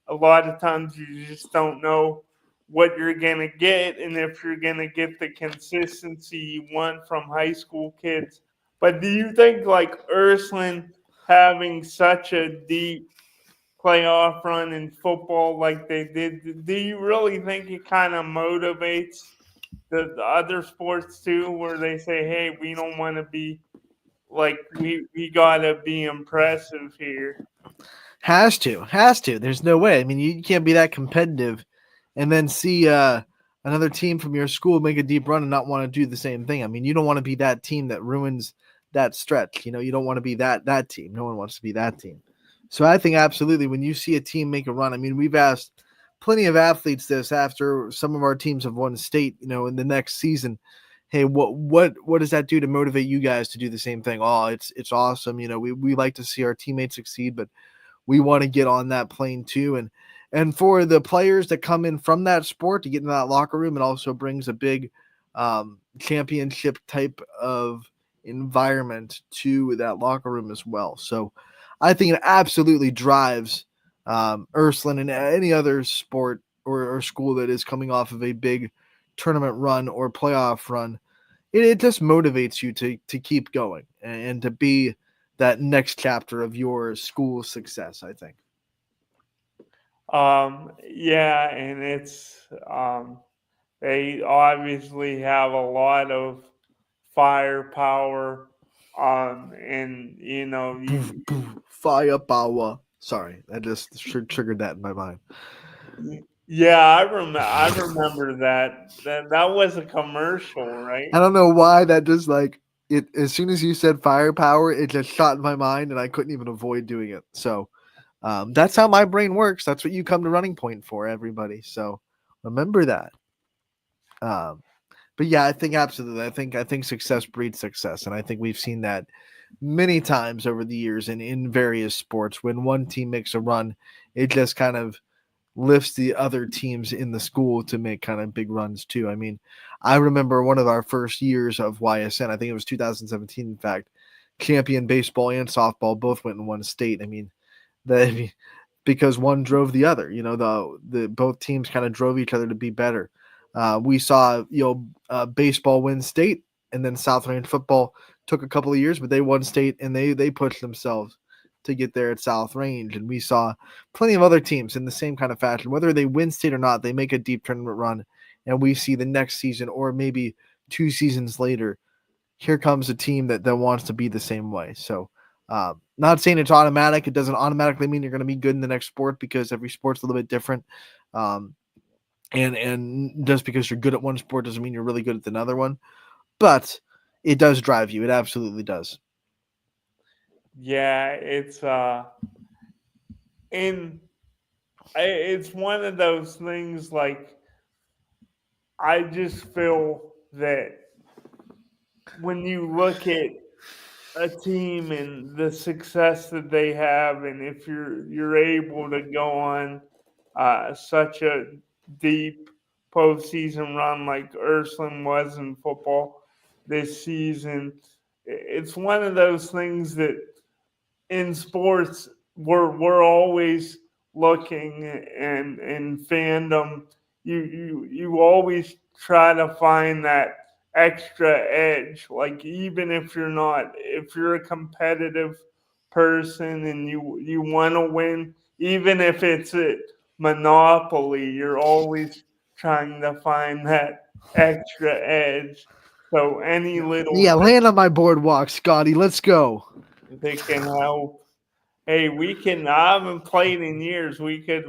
Speaker 4: a lot of times you just don't know what you're going to get and if you're going to get the consistency you want from high school kids. But do you think, like Ursuline having such a deep playoff run in football like they did, do you really think it kind of motivates the other sports too, where they say, hey, we don't want to be like, we got to be impressive here?
Speaker 1: Has to. There's no way. I mean, you can't be that competitive, and then see another team from your school make a deep run and not want to do the same thing. I mean, you don't want to be that team that ruins that stretch. You know, you don't want to be that team. No one wants to be that team. So I think absolutely when you see a team make a run. I mean, we've asked plenty of athletes this after some of our teams have won state. You know, in the next season. Hey, what does that do to motivate you guys to do the same thing? Oh, it's awesome. You know, we like to see our teammates succeed, but we want to get on that plane too. And for the players that come in from that sport to get in that locker room, it also brings a big championship type of environment to that locker room as well. So I think it absolutely drives Ursuline and any other sport or school that is coming off of a big tournament run or playoff run. It just motivates you to keep going and to be that next chapter of your school's success, I think.
Speaker 4: Yeah, and it's they obviously have a lot of firepower. And you know,
Speaker 1: Firepower. Sorry, I just triggered that in my mind.
Speaker 4: Yeah, I remember that was a commercial, right?
Speaker 1: I don't know why that just like it. As soon as you said firepower, it just shot in my mind, and I couldn't even avoid doing it. So that's how my brain works. That's what you come to Running Point for, everybody. So remember that. But yeah, I think absolutely. I think success breeds success, and I think we've seen that many times over the years in various sports. When one team makes a run, it just kind of lifts the other teams in the school to make kind of big runs too. I mean, I remember one of our first years of YSN. I think it was 2017. In fact, champion baseball and softball both went in one state. I mean, because one drove the other. You know, the both teams kind of drove each other to be better. We saw baseball win state, and then South Range football took a couple of years, but they won state and they pushed themselves to get there at South Range. And we saw plenty of other teams in the same kind of fashion, whether they win state or not. They make a deep tournament run, and we see the next season or maybe 2 seasons later, here comes a team that wants to be the same way. So not saying it's automatic. It doesn't automatically mean you're going to be good in the next sport because every sport's a little bit different. And just because you're good at one sport doesn't mean you're really good at another one. But it does drive you. It absolutely does.
Speaker 4: Yeah, it's one of those things, like, I just feel that when you look at a team and the success that they have, and if you're able to go on such a deep postseason run like Ursuline was in football this season, it's one of those things that in sports we're always looking, and in fandom you always try to find that extra edge, like, even if you're a competitive person and you want to win, even if it's at Monopoly, you're always trying to find that extra edge. So any little
Speaker 1: land on my boardwalk, Scotty. Let's go.
Speaker 4: they can help. Hey, I haven't played in years. We could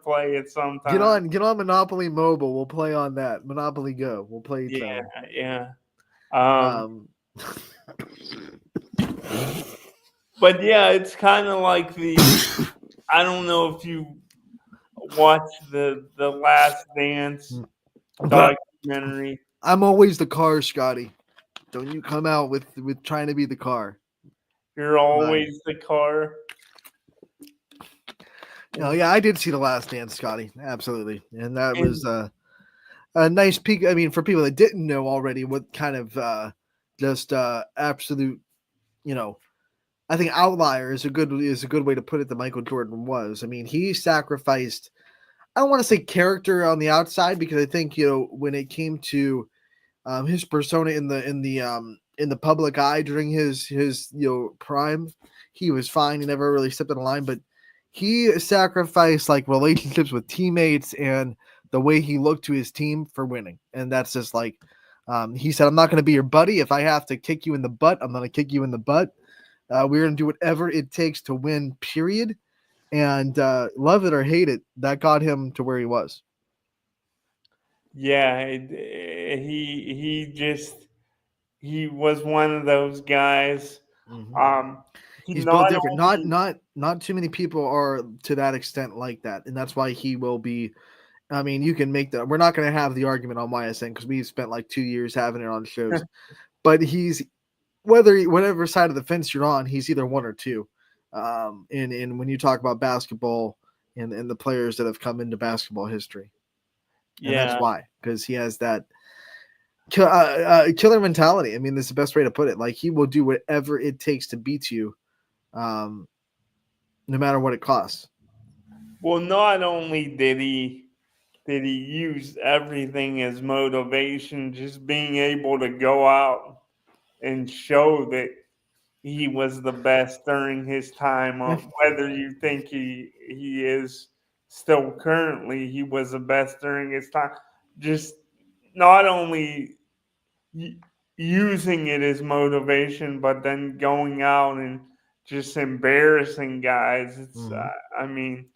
Speaker 4: play it sometime.
Speaker 1: Get on Monopoly Mobile. We'll play on that. Monopoly Go. We'll play each other.
Speaker 4: Yeah. But yeah, it's kind of like I don't know if you watched the Last Dance documentary.
Speaker 1: I'm always the car, Scotty. Don't you come out with trying to be the car.
Speaker 4: You're always the car.
Speaker 1: Yeah, I did see The Last Dance, Scotty. Absolutely. And that was a nice peek. I mean, for people that didn't know already what kind of just absolute, I think outlier is a good way to put it that Michael Jordan was. I mean, he sacrificed, I don't want to say character on the outside, because I think, when it came to his persona in the public eye during his prime, he was fine. He never really stepped on the line, but he sacrificed like relationships with teammates and the way he looked to his team for winning. And that's just like, he said, I'm not going to be your buddy. If I have to kick you in the butt, I'm going to kick you in the butt. We're going to do whatever it takes to win, period. And love it or hate it, that got him to where he was.
Speaker 4: Yeah, he was one of those guys.
Speaker 1: He's built different. Not too many people are to that extent like that, and that's why he will be. I mean, you can make that. We're not going to have the argument on YSN because we've spent like 2 years having it on shows. But he's whatever side of the fence you're on, he's either one or two. And when you talk about basketball and the players that have come into basketball history, and that's why, because he has that killer mentality. I mean, that's the best way to put it. Like, he will do whatever it takes to beat you, no matter what it costs.
Speaker 4: Well, not only did he use everything as motivation, just being able to go out and show that he was the best during his time. Whether you think he is still currently, he was the best during his time. Just not only using it as motivation, but then going out and just embarrassing guys. It's, I mean,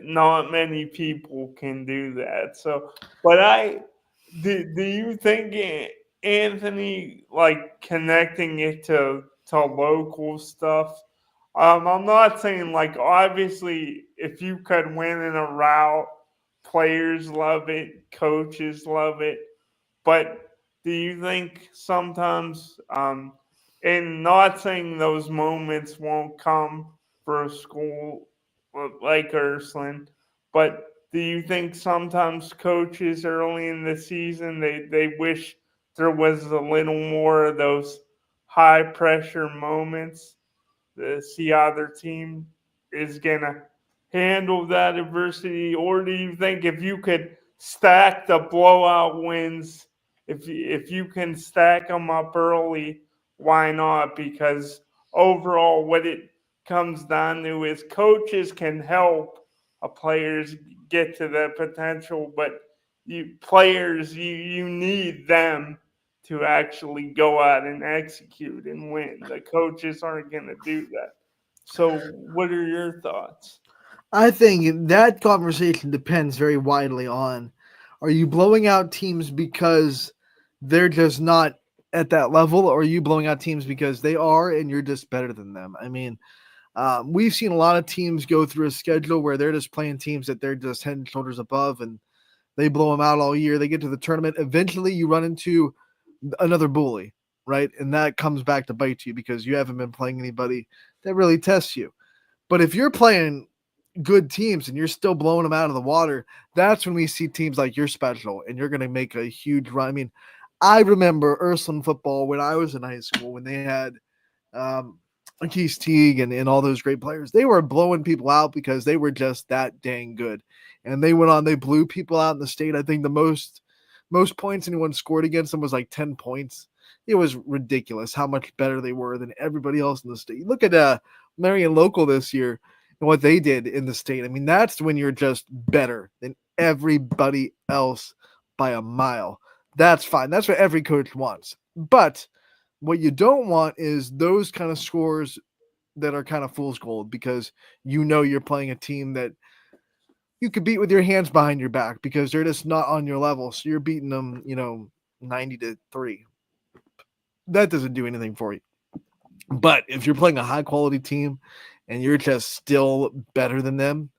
Speaker 4: not many people can do that. So, but do you think, Anthony, like connecting it to local stuff? I'm not saying, like, obviously if you could win in a route, players love it, coaches love it, but do you think sometimes, and not saying those moments won't come for a school like Ursuline, but do you think sometimes coaches early in the season, they wish there was a little more of those high pressure moments to see how their team is going to handle that adversity? Or do you think if you could stack the blowout wins, if you can stack them up early, why not? Because overall, what it comes down to is coaches can help players get to their potential, but you need them to actually go out and execute and win. The coaches aren't going to do that. So what are your thoughts?
Speaker 1: I think that conversation depends very widely on, are you blowing out teams because they're just not at that level, or are you blowing out teams because they are and you're just better than them? I mean, we've seen a lot of teams go through a schedule where they're just playing teams that they're just head and shoulders above, and they blow them out all year. They get to the tournament. Eventually you run into another bully, right? And that comes back to bite you because you haven't been playing anybody that really tests you. But if you're playing good teams and you're still blowing them out of the water, that's when we see teams like you're special and you're going to make a huge run. I mean, I remember Ursuline football when I was in high school, when they had Keith Teague and all those great players. They were blowing people out because they were just that dang good. And they went on, they blew people out in the state. I think the most points anyone scored against them was like 10 points. It was ridiculous how much better they were than everybody else in the state. Look at Marion Local this year. and what they did in the state, I mean, that's when you're just better than everybody else by a mile. That's fine. That's what every coach wants. But what you don't want is those kind of scores that are kind of fool's gold, because you're playing a team that you could beat with your hands behind your back because they're just not on your level. So you're beating them, 90-3. That doesn't do anything for you. But if you're playing a high quality team and you're just still better than them,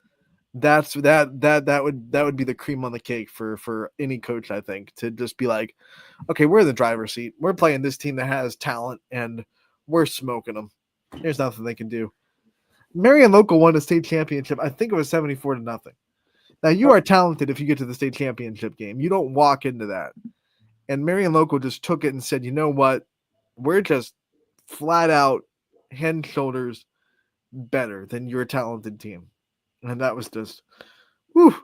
Speaker 1: that would be the cream on the cake for any coach, I think, to just be like, okay, we're in the driver's seat. We're playing this team that has talent and we're smoking them. There's nothing they can do. Marion Local won a state championship. I think it was 74-0. Now, you are talented if you get to the state championship game. You don't walk into that. And Marion Local just took it and said, you know what? We're just flat out head and shoulders better than your talented team. And that was just, whew.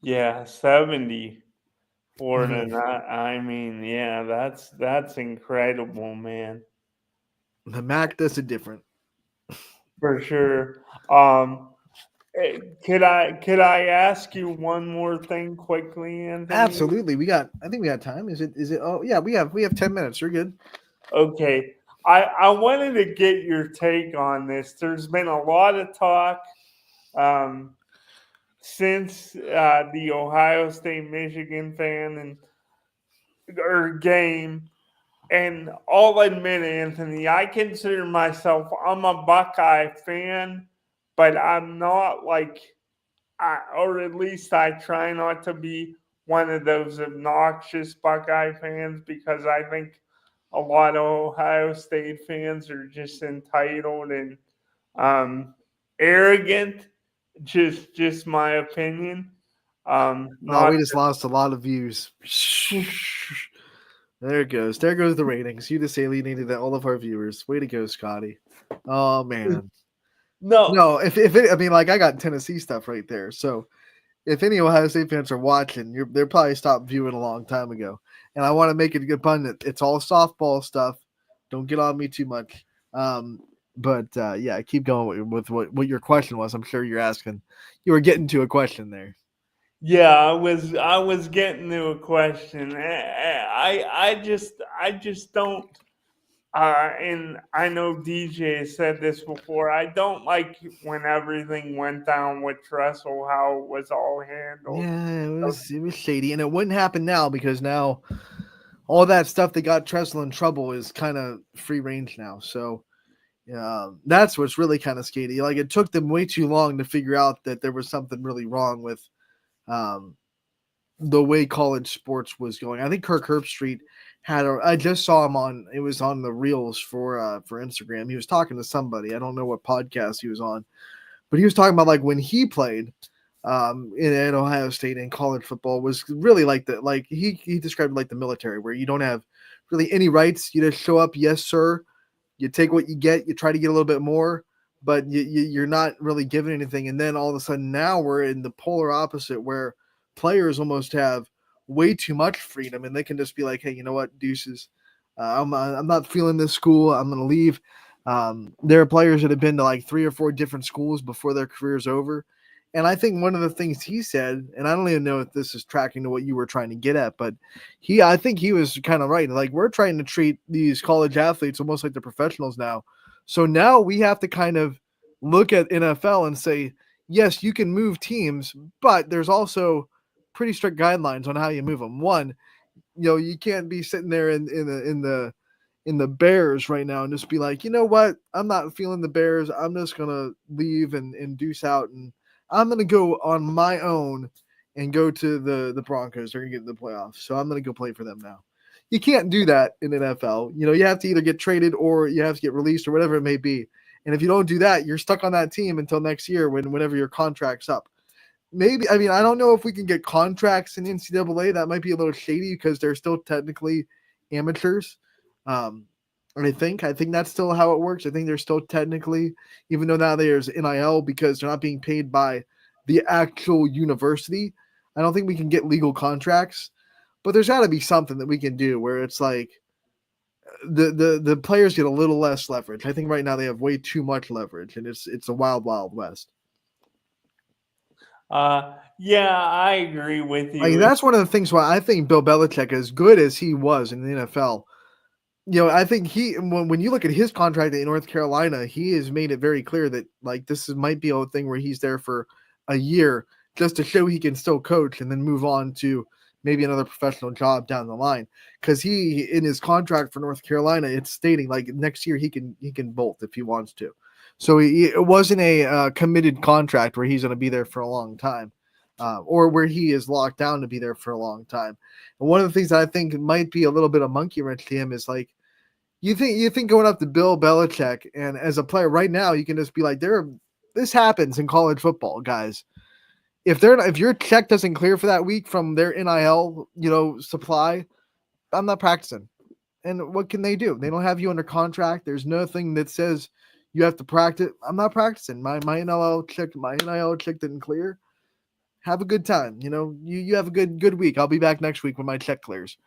Speaker 4: Yeah, 74 to not. I mean, yeah, that's incredible, man.
Speaker 1: The MAC does it different.
Speaker 4: For sure. Could I ask you one more thing quickly, Anthony?
Speaker 1: Absolutely. I think we got time. Is it oh yeah, we have 10 minutes. You're good.
Speaker 4: Okay. I wanted to get your take on this. There's been a lot of talk since the Ohio State Michigan game. And I'll admit, Anthony, I consider myself, I'm a Buckeye fan, but I'm not or at least I try not to be one of those obnoxious Buckeye fans, because I think a lot of Ohio State fans are just entitled and arrogant. Just my opinion.
Speaker 1: We just lost a lot of views. There it goes. There goes the ratings. You just alienated all of our viewers. Way to go, Scotty. Oh man. No. If I mean, I got Tennessee stuff right there. So if any Ohio State fans are watching, they're probably stopped viewing a long time ago. And I want to make it abundant. It's all softball stuff. Don't get on me too much. But yeah, keep going with what your question was. I'm sure you were getting to a question there.
Speaker 4: Yeah, I was getting to a question. I just don't. And I know DJ said this before. I don't like when everything went down with Tressel, how it was all handled.
Speaker 1: Yeah, it was shady, and it wouldn't happen now because now all that stuff that got Tressel in trouble is kind of free range now. So that's what's really kind of shady. It took them way too long to figure out that there was something really wrong with the way college sports was going. I think Kirk Herbstreit I just saw him on the reels for Instagram. He was talking to somebody. I don't know what podcast he was on, but he was talking about when he played in Ohio State in college football was really he described it like the military, where you don't have really any rights. You just show up, yes sir. You take what you get. You try to get a little bit more, but you're not really given anything. And then all of a sudden now we're in the polar opposite, where players almost have way too much freedom, and they can just be like, hey, you know what, deuces, I'm not feeling this school, I'm going to leave. There are players that have been to 3 or 4 different schools before their career's over. And I think one of the things he said, and I don't even know if this is tracking to what you were trying to get at, but I think he was kind of right. We're trying to treat these college athletes almost like they're professionals now. So now we have to kind of look at NFL and say, yes, you can move teams, but there's also pretty strict guidelines on how you move them. One, you can't be sitting there in the Bears right now and just be like, you know what, I'm not feeling the Bears. I'm just gonna leave and deuce out, and I'm gonna go on my own and go to the Broncos. They're gonna get in the playoffs, so I'm gonna go play for them now. You can't do that in NFL. You have to either get traded or you have to get released or whatever it may be. And if you don't do that, you're stuck on that team until next year whenever your contract's up. Maybe, I mean, I don't know if we can get contracts in NCAA. That might be a little shady because they're still technically amateurs. I think that's still how it works. I think they're still technically, even though now there's NIL because they're not being paid by the actual university. I don't think we can get legal contracts, but there's got to be something that we can do where it's the players get a little less leverage. I think right now they have way too much leverage, and it's a wild west.
Speaker 4: Yeah, I agree with you.
Speaker 1: Like, that's one of the things why I think Bill Belichick, as good as he was in the NFL, I think when you look at his contract in North Carolina, he has made it very clear that like might be a thing where he's there for a year just to show he can still coach and then move on to maybe another professional job down the line. Because he in his contract for North Carolina, it's stating like next year he can bolt if he wants to. So it wasn't a committed contract where he's going to be there for a long time. Or where he is locked down to be there for a long time. And one of the things that I think might be a little bit of monkey wrench to him is like, you think going up to Bill Belichick, and as a player right now, you can just be like, this happens in college football, guys. If your check doesn't clear for that week from their NIL, supply, I'm not practicing. And what can they do? They don't have you under contract. There's nothing that says you have to practice. I'm not practicing. My NIL check didn't clear. Have a good time. You have a good week. I'll be back next week when my check clears.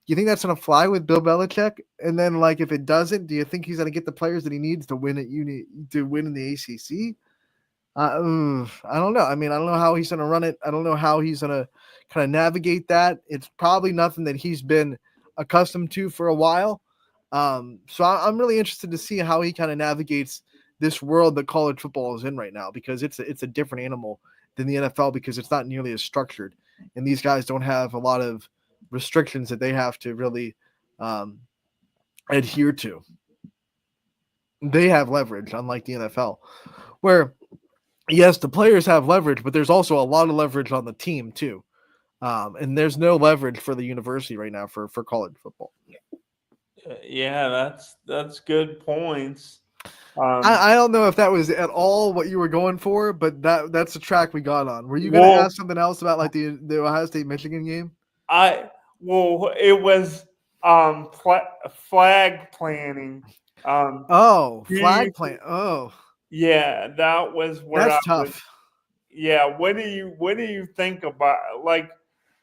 Speaker 1: You think that's going to fly with Bill Belichick? And then, like, if it doesn't, do you think he's going to get the players that he needs to win to win in the ACC? I don't know. I mean, I don't know how he's going to run it. I don't know how he's going to kind of navigate that. It's probably nothing that he's been accustomed to for a while. So I'm really interested to see how he kind of navigates this world that college football is in right now, because it's a different animal than the NFL, because it's not nearly as structured, and these guys don't have a lot of restrictions that they have to really adhere to. They have leverage, unlike the NFL, where yes, the players have leverage, but there's also a lot of leverage on the team too. And there's no leverage for the university right now for college football.
Speaker 4: Yeah, that's good points.
Speaker 1: I don't know if that was at all what you were going for, but that's the track we got on. Were you going to ask something else about like the Ohio State Michigan game?
Speaker 4: It was flag planning.
Speaker 1: Flag plan. Oh,
Speaker 4: yeah, that was where
Speaker 1: that's tough.
Speaker 4: Yeah, what do you think about? Like,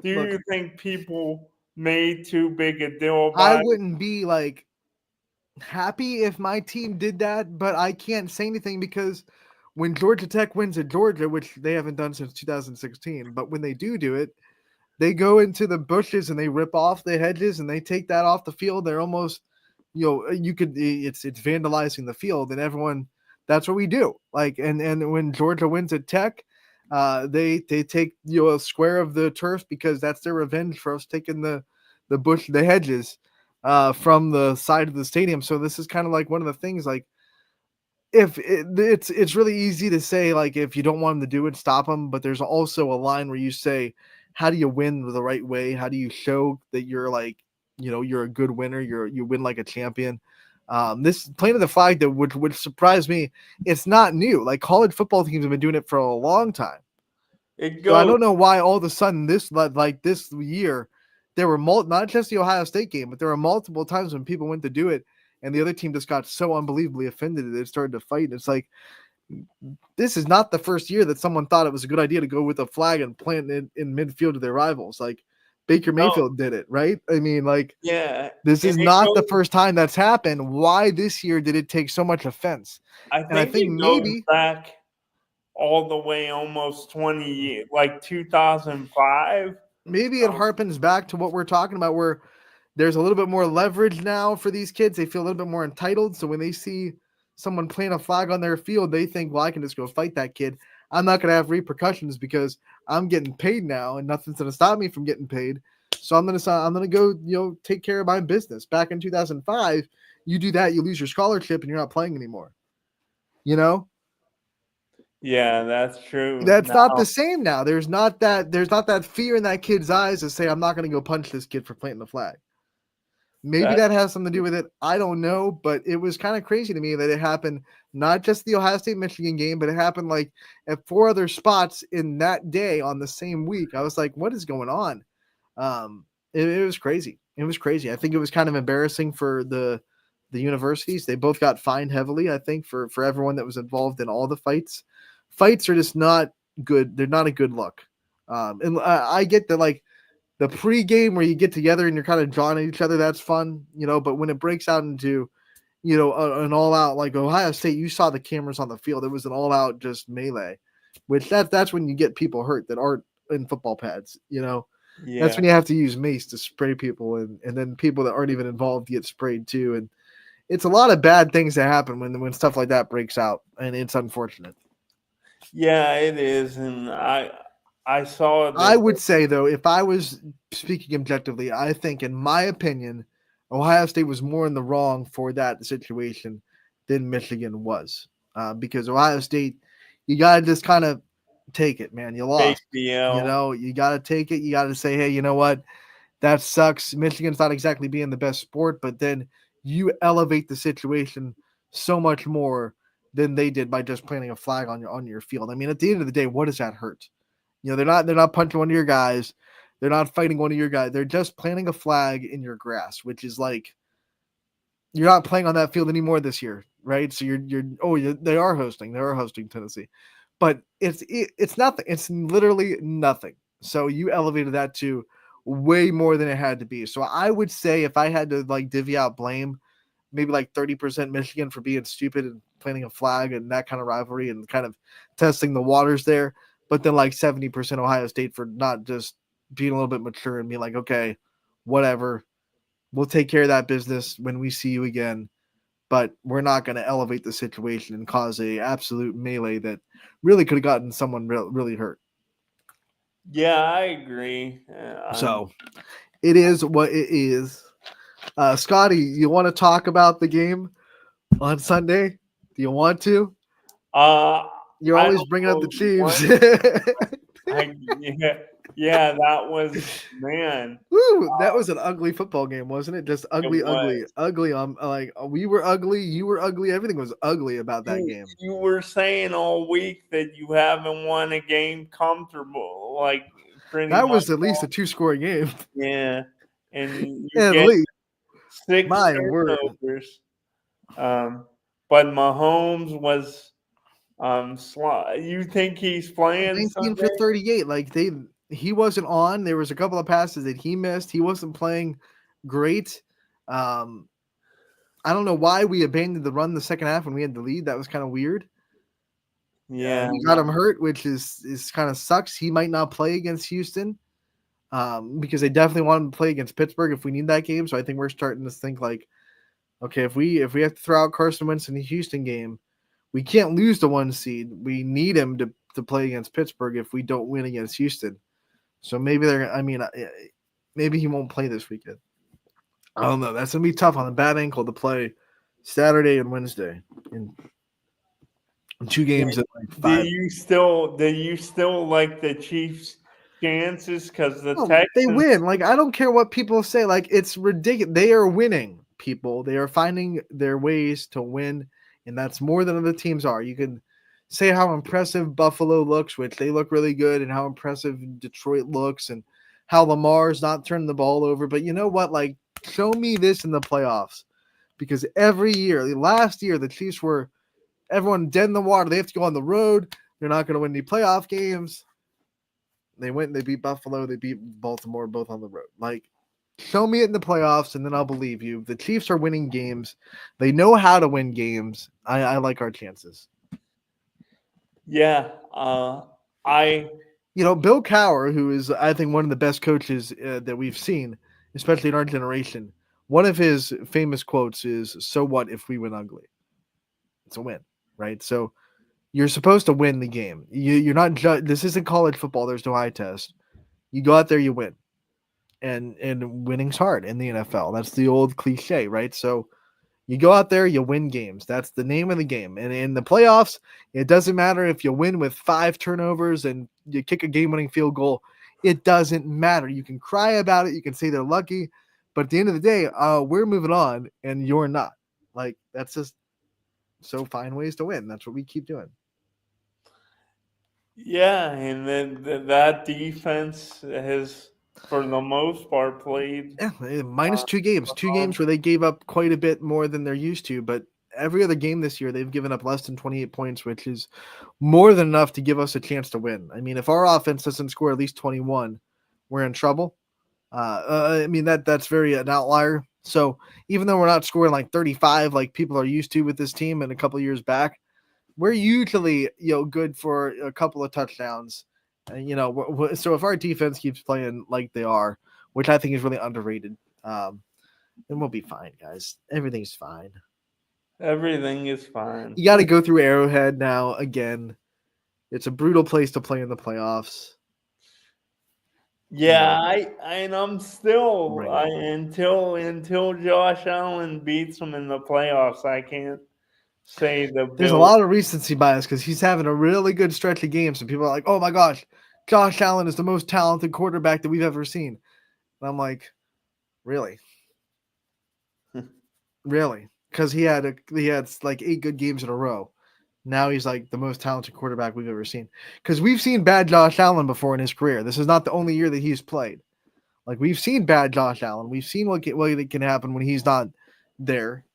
Speaker 4: you think people made too big a deal about
Speaker 1: I wouldn't be like happy if my team did that, but I can't say anything because when Georgia Tech wins at Georgia, which they haven't done since 2016, but when they do it, they go into the bushes and they rip off the hedges and they take that off the field. They're almost, it's vandalizing the field, and everyone, that's what we do. Like, and when Georgia wins at Tech, they take a square of the turf because that's their revenge for us taking the hedges from the side of the stadium. So this is kind of like one of the things, like, if it's really easy to say, like, if you don't want them to do it, stop them. But there's also a line where you say, how do you win the right way? How do you show that you're like, you're a good winner? You win like a champion. This playing of the flag, that which surprised me, it's not new. Like, college football teams have been doing it for a long time. So I don't know why all of a sudden this year there were not just the Ohio State game, but there were multiple times when people went to do it and the other team just got so unbelievably offended that they started to fight. And it's like, this is not the first year that someone thought it was a good idea to go with a flag and plant it in midfield to their rivals. Like, Baker Mayfield did it, right? I mean, like, this is not the first time that's happened. Why this year did it take so much offense?
Speaker 4: I think maybe back all the way almost 20 years, like 2005.
Speaker 1: Maybe it harpens back to what we're talking about, where there's a little bit more leverage now for these kids. They feel a little bit more entitled. So when they see someone playing a flag on their field, they think, well, I can just go fight that kid. I'm not going to have repercussions because I'm getting paid now and nothing's going to stop me from getting paid. So I'm going to go, take care of my business. Back in 2005, you do that, you lose your scholarship and you're not playing anymore.
Speaker 4: Yeah, that's true.
Speaker 1: That's not the same now. There's not that fear in that kid's eyes to say, I'm not going to go punch this kid for planting the flag. Maybe that has something to do with it. I don't know, but it was kind of crazy to me that it happened not just the Ohio State Michigan game, but it happened like at 4 other spots in that day on the same week. I was like, what is going on? It was crazy. It was crazy. I think it was kind of embarrassing for the universities. They both got fined heavily, I think, for everyone that was involved in all the fights. Fights are just not good. They're not a good look. And I get that, like, the pregame where you get together and you're kind of jawing at each other, that's fun, but when it breaks out into, an all-out, like Ohio State, you saw the cameras on the field. It was an all-out just melee, which that's when you get people hurt that aren't in football pads, That's when you have to use mace to spray people, and then people that aren't even involved get sprayed too. And it's a lot of bad things that happen when stuff like that breaks out, and it's unfortunate.
Speaker 4: Yeah, it is, and I saw that.
Speaker 1: I would say, though, if I was speaking objectively, I think, in my opinion, Ohio State was more in the wrong for that situation than Michigan was, because Ohio State, you got to just kind of take it, man. You lost. You got to take it. You got to say, hey, you know what? That sucks. Michigan's not exactly being the best sport, but then you elevate the situation so much more than they did by just planting a flag on your field. I mean, at the end of the day, what does that hurt? They're not punching one of your guys. They're not fighting one of your guys. They're just planting a flag in your grass, which is like, you're not playing on that field anymore this year, right? So they are hosting Tennessee, but it's nothing. It's literally nothing. So you elevated that to way more than it had to be. So I would say, if I had to like divvy out blame, maybe like 30% Michigan for being stupid and planting a flag and that kind of rivalry and kind of testing the waters there. But then like 70% Ohio State for not just being a little bit mature and being like, okay, whatever, we'll take care of that business when we see you again. But we're not going to elevate the situation and cause a absolute melee that really could have gotten someone really hurt.
Speaker 4: Yeah, I agree.
Speaker 1: So it is what it is. Scotty, you want to talk about the game on Sunday? Do you want to? You're always bringing up the Chiefs.
Speaker 4: Yeah, that was, man.
Speaker 1: Woo, that was an ugly football game, wasn't it? Just ugly. Like, we were ugly, you were ugly. Everything was ugly about that game.
Speaker 4: You were saying all week that you haven't won a game comfortable, like
Speaker 1: that was at least a 2-score game.
Speaker 4: Yeah, and you
Speaker 1: at
Speaker 4: get
Speaker 1: least
Speaker 4: 6 turnovers. But Mahomes was you think he's playing
Speaker 1: 19
Speaker 4: Sunday?
Speaker 1: for 38? Like, he wasn't on. There was a couple of passes that he missed. He wasn't playing great. I don't know why we abandoned the run the second half when we had the lead. That was kind of weird.
Speaker 4: Yeah,
Speaker 1: we got him hurt, which is kind of sucks. He might not play against Houston, because they definitely want him to play against Pittsburgh if we need that game. So I think we're starting to think like, okay, if we have to throw out Carson Wentz in the Houston game, we can't lose the 1 seed. We need him to play against Pittsburgh if we don't win against Houston. So maybe maybe he won't play this weekend. I don't know. That's gonna be tough on a bad ankle to play Saturday and Wednesday in 2 games at like 5.
Speaker 4: Do you still like the Chiefs' chances? Because the Texans,
Speaker 1: they win. Like, I don't care what people say. Like, it's ridiculous. They are winning, people. They are finding their ways to win, and that's more than other teams are. You can say how impressive Buffalo looks, which they look really good, and how impressive Detroit looks, and how Lamar's not turning the ball over. But you know what? Like, show me this in the playoffs, because every year, last year, the Chiefs were everyone dead in the water. They have to go on the road. They're not going to win any playoff games. They went and they beat Buffalo. They beat Baltimore, both on the road. Like, show me it in the playoffs, and then I'll believe you. The Chiefs are winning games. They know how to win games. I like our chances.
Speaker 4: Yeah, Bill
Speaker 1: Cowher, who is, I think, one of the best coaches that we've seen, especially in our generation, one of his famous quotes is, "So what if we win ugly? It's a win," right? So you're supposed to win the game. You're not this isn't college football. There's no eye test. You go out there, you win, and winning's hard in the NFL. That's the old cliche, right? So you go out there, you win games. That's the name of the game. And in the playoffs, it doesn't matter if you win with 5 turnovers and you kick a game-winning field goal. It doesn't matter. You can cry about it. You can say they're lucky. But at the end of the day, we're moving on, and you're not. Like, that's just so find ways to win. That's what we keep doing.
Speaker 4: Yeah, and then that defense has, for the most part, played.
Speaker 1: Yeah, minus 2 games. 2 games where they gave up quite a bit more than they're used to. But every other game this year, they've given up less than 28 points, which is more than enough to give us a chance to win. I mean, if our offense doesn't score at least 21, we're in trouble. I mean, that's very an outlier. So even though we're not scoring like 35 like people are used to with this team and a couple years back, we're usually good for a couple of touchdowns. And, so if our defense keeps playing like they are, which I think is really underrated, then we'll be fine, guys. Everything's fine.
Speaker 4: Everything is fine.
Speaker 1: You got to go through Arrowhead now again. It's a brutal place to play in the playoffs.
Speaker 4: Yeah, I'm still until Josh Allen beats them in the playoffs. I can't say the
Speaker 1: There's a lot of recency bias because he's having a really good stretch of games, and people are like, "Oh my gosh, Josh Allen is the most talented quarterback that we've ever seen." And I'm like, "Really? Really?" Because he had like 8 good games in a row. Now he's like the most talented quarterback we've ever seen. Because we've seen bad Josh Allen before in his career. This is not the only year that he's played. Like we've seen bad Josh Allen. We've seen what can happen when he's not there,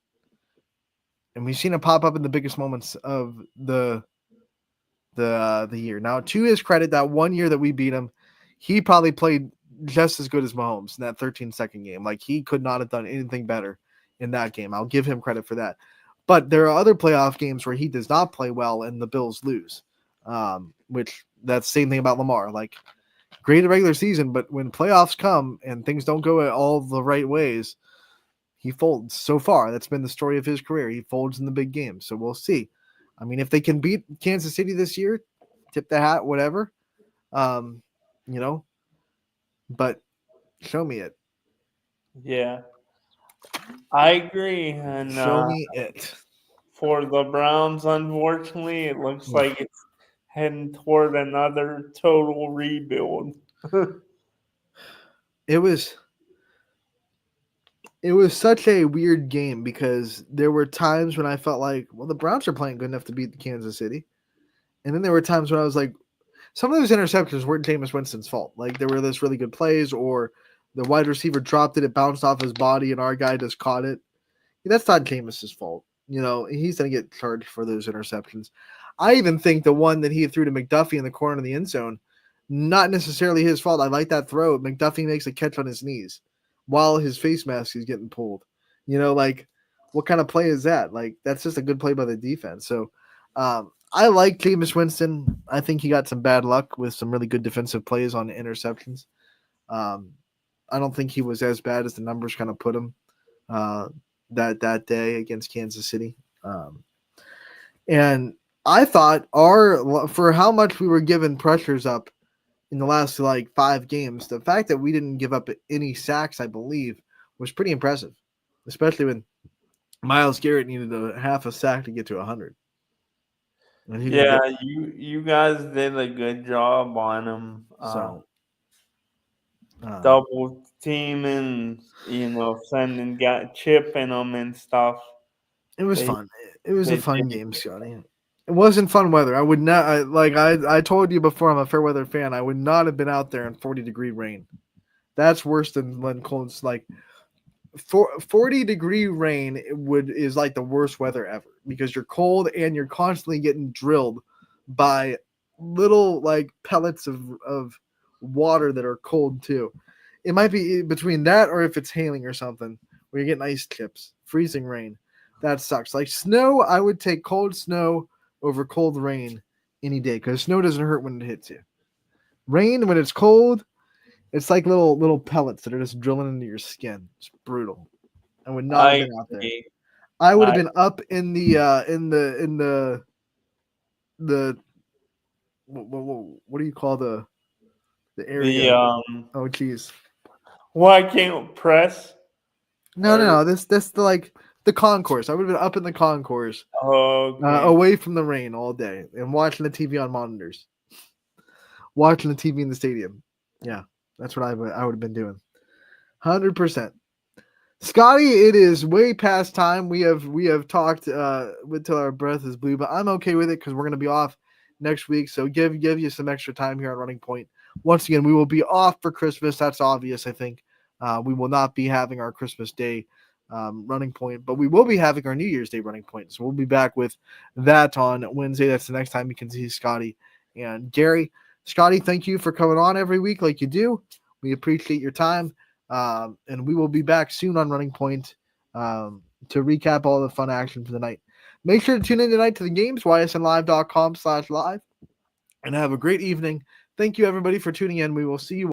Speaker 1: and we've seen it pop up in the biggest moments of the year. Now, to his credit, that one year that we beat him, he probably played just as good as Mahomes in that 13-second game. Like he could not have done anything better in that game. I'll give him credit for that. But there are other playoff games where he does not play well and the Bills lose, which that's the same thing about Lamar. Like great regular season, but when playoffs come and things don't go all the right ways, he folds. So far, that's been the story of his career. He folds in the big games. So we'll see. I mean, if they can beat Kansas City this year, tip the hat, whatever, but show me it.
Speaker 4: Yeah, I agree. And
Speaker 1: show me it.
Speaker 4: For the Browns, unfortunately, it looks like it's heading toward another total rebuild.
Speaker 1: It was such a weird game because there were times when I felt like, well, the Browns are playing good enough to beat Kansas City. And then there were times when I was like, some of those interceptions weren't Jameis Winston's fault. Like there were those really good plays or the wide receiver dropped it, it bounced off his body, and our guy just caught it. That's not Jameis's fault. He's going to get charged for those interceptions. I even think the one that he threw to McDuffie in the corner of the end zone, not necessarily his fault. I like that throw. McDuffie makes a catch on his knees while his face mask is getting pulled. What kind of play is that? Like, that's just a good play by the defense. So I like Jameis Winston. I think he got some bad luck with some really good defensive plays on interceptions. I don't think he was as bad as the numbers kind of put him that day against Kansas City. And I thought for how much we were given pressures up in the last like 5 games, the fact that we didn't give up any sacks, I believe, was pretty impressive, especially when Myles Garrett needed a half a sack to get to 100.
Speaker 4: Yeah, you guys did a good job on him. Double teaming, sending chipping them and stuff.
Speaker 1: It was fun. It was a fun game, Scotty. It wasn't fun weather. I would not I told you before, I'm a fair weather fan. I would not have been out there in 40-degree rain. That's worse than when cold's like 40-degree rain is like the worst weather ever because you're cold and you're constantly getting drilled by little like pellets of water that are cold too. It might be between that or if it's hailing or something where you're getting ice chips, freezing rain. That sucks. Like snow, I would take cold snow over cold rain any day because snow doesn't hurt when it hits you. Rain, when it's cold, it's like little pellets that are just drilling into your skin. It's brutal. I would not have been out there. I would have been up in the what do you call the area? Oh geez.
Speaker 4: Why can't press?
Speaker 1: No. This the concourse. I would have been up in the concourse, away from the rain all day and watching the TV on monitors, watching the TV in the stadium. Yeah, that's what I would have been doing. 100%. Scotty, it is way past time. We have talked until our breath is blue, but I'm okay with it because we're going to be off next week. So give you some extra time here on Running Point. Once again, we will be off for Christmas. That's obvious, I think. We will not be having our Christmas Day Running Point, but we will be having our New Year's Day Running Point. So we'll be back with that on Wednesday. That's the next time you can see Scotty and Gary. Scotty, thank you for coming on every week like you do. We appreciate your time. And we will be back soon on Running Point to recap all the fun action for the night. Make sure to tune in tonight to the games, ysnlive.com/live, and have a great evening. Thank you, everybody, for tuning in. We will see you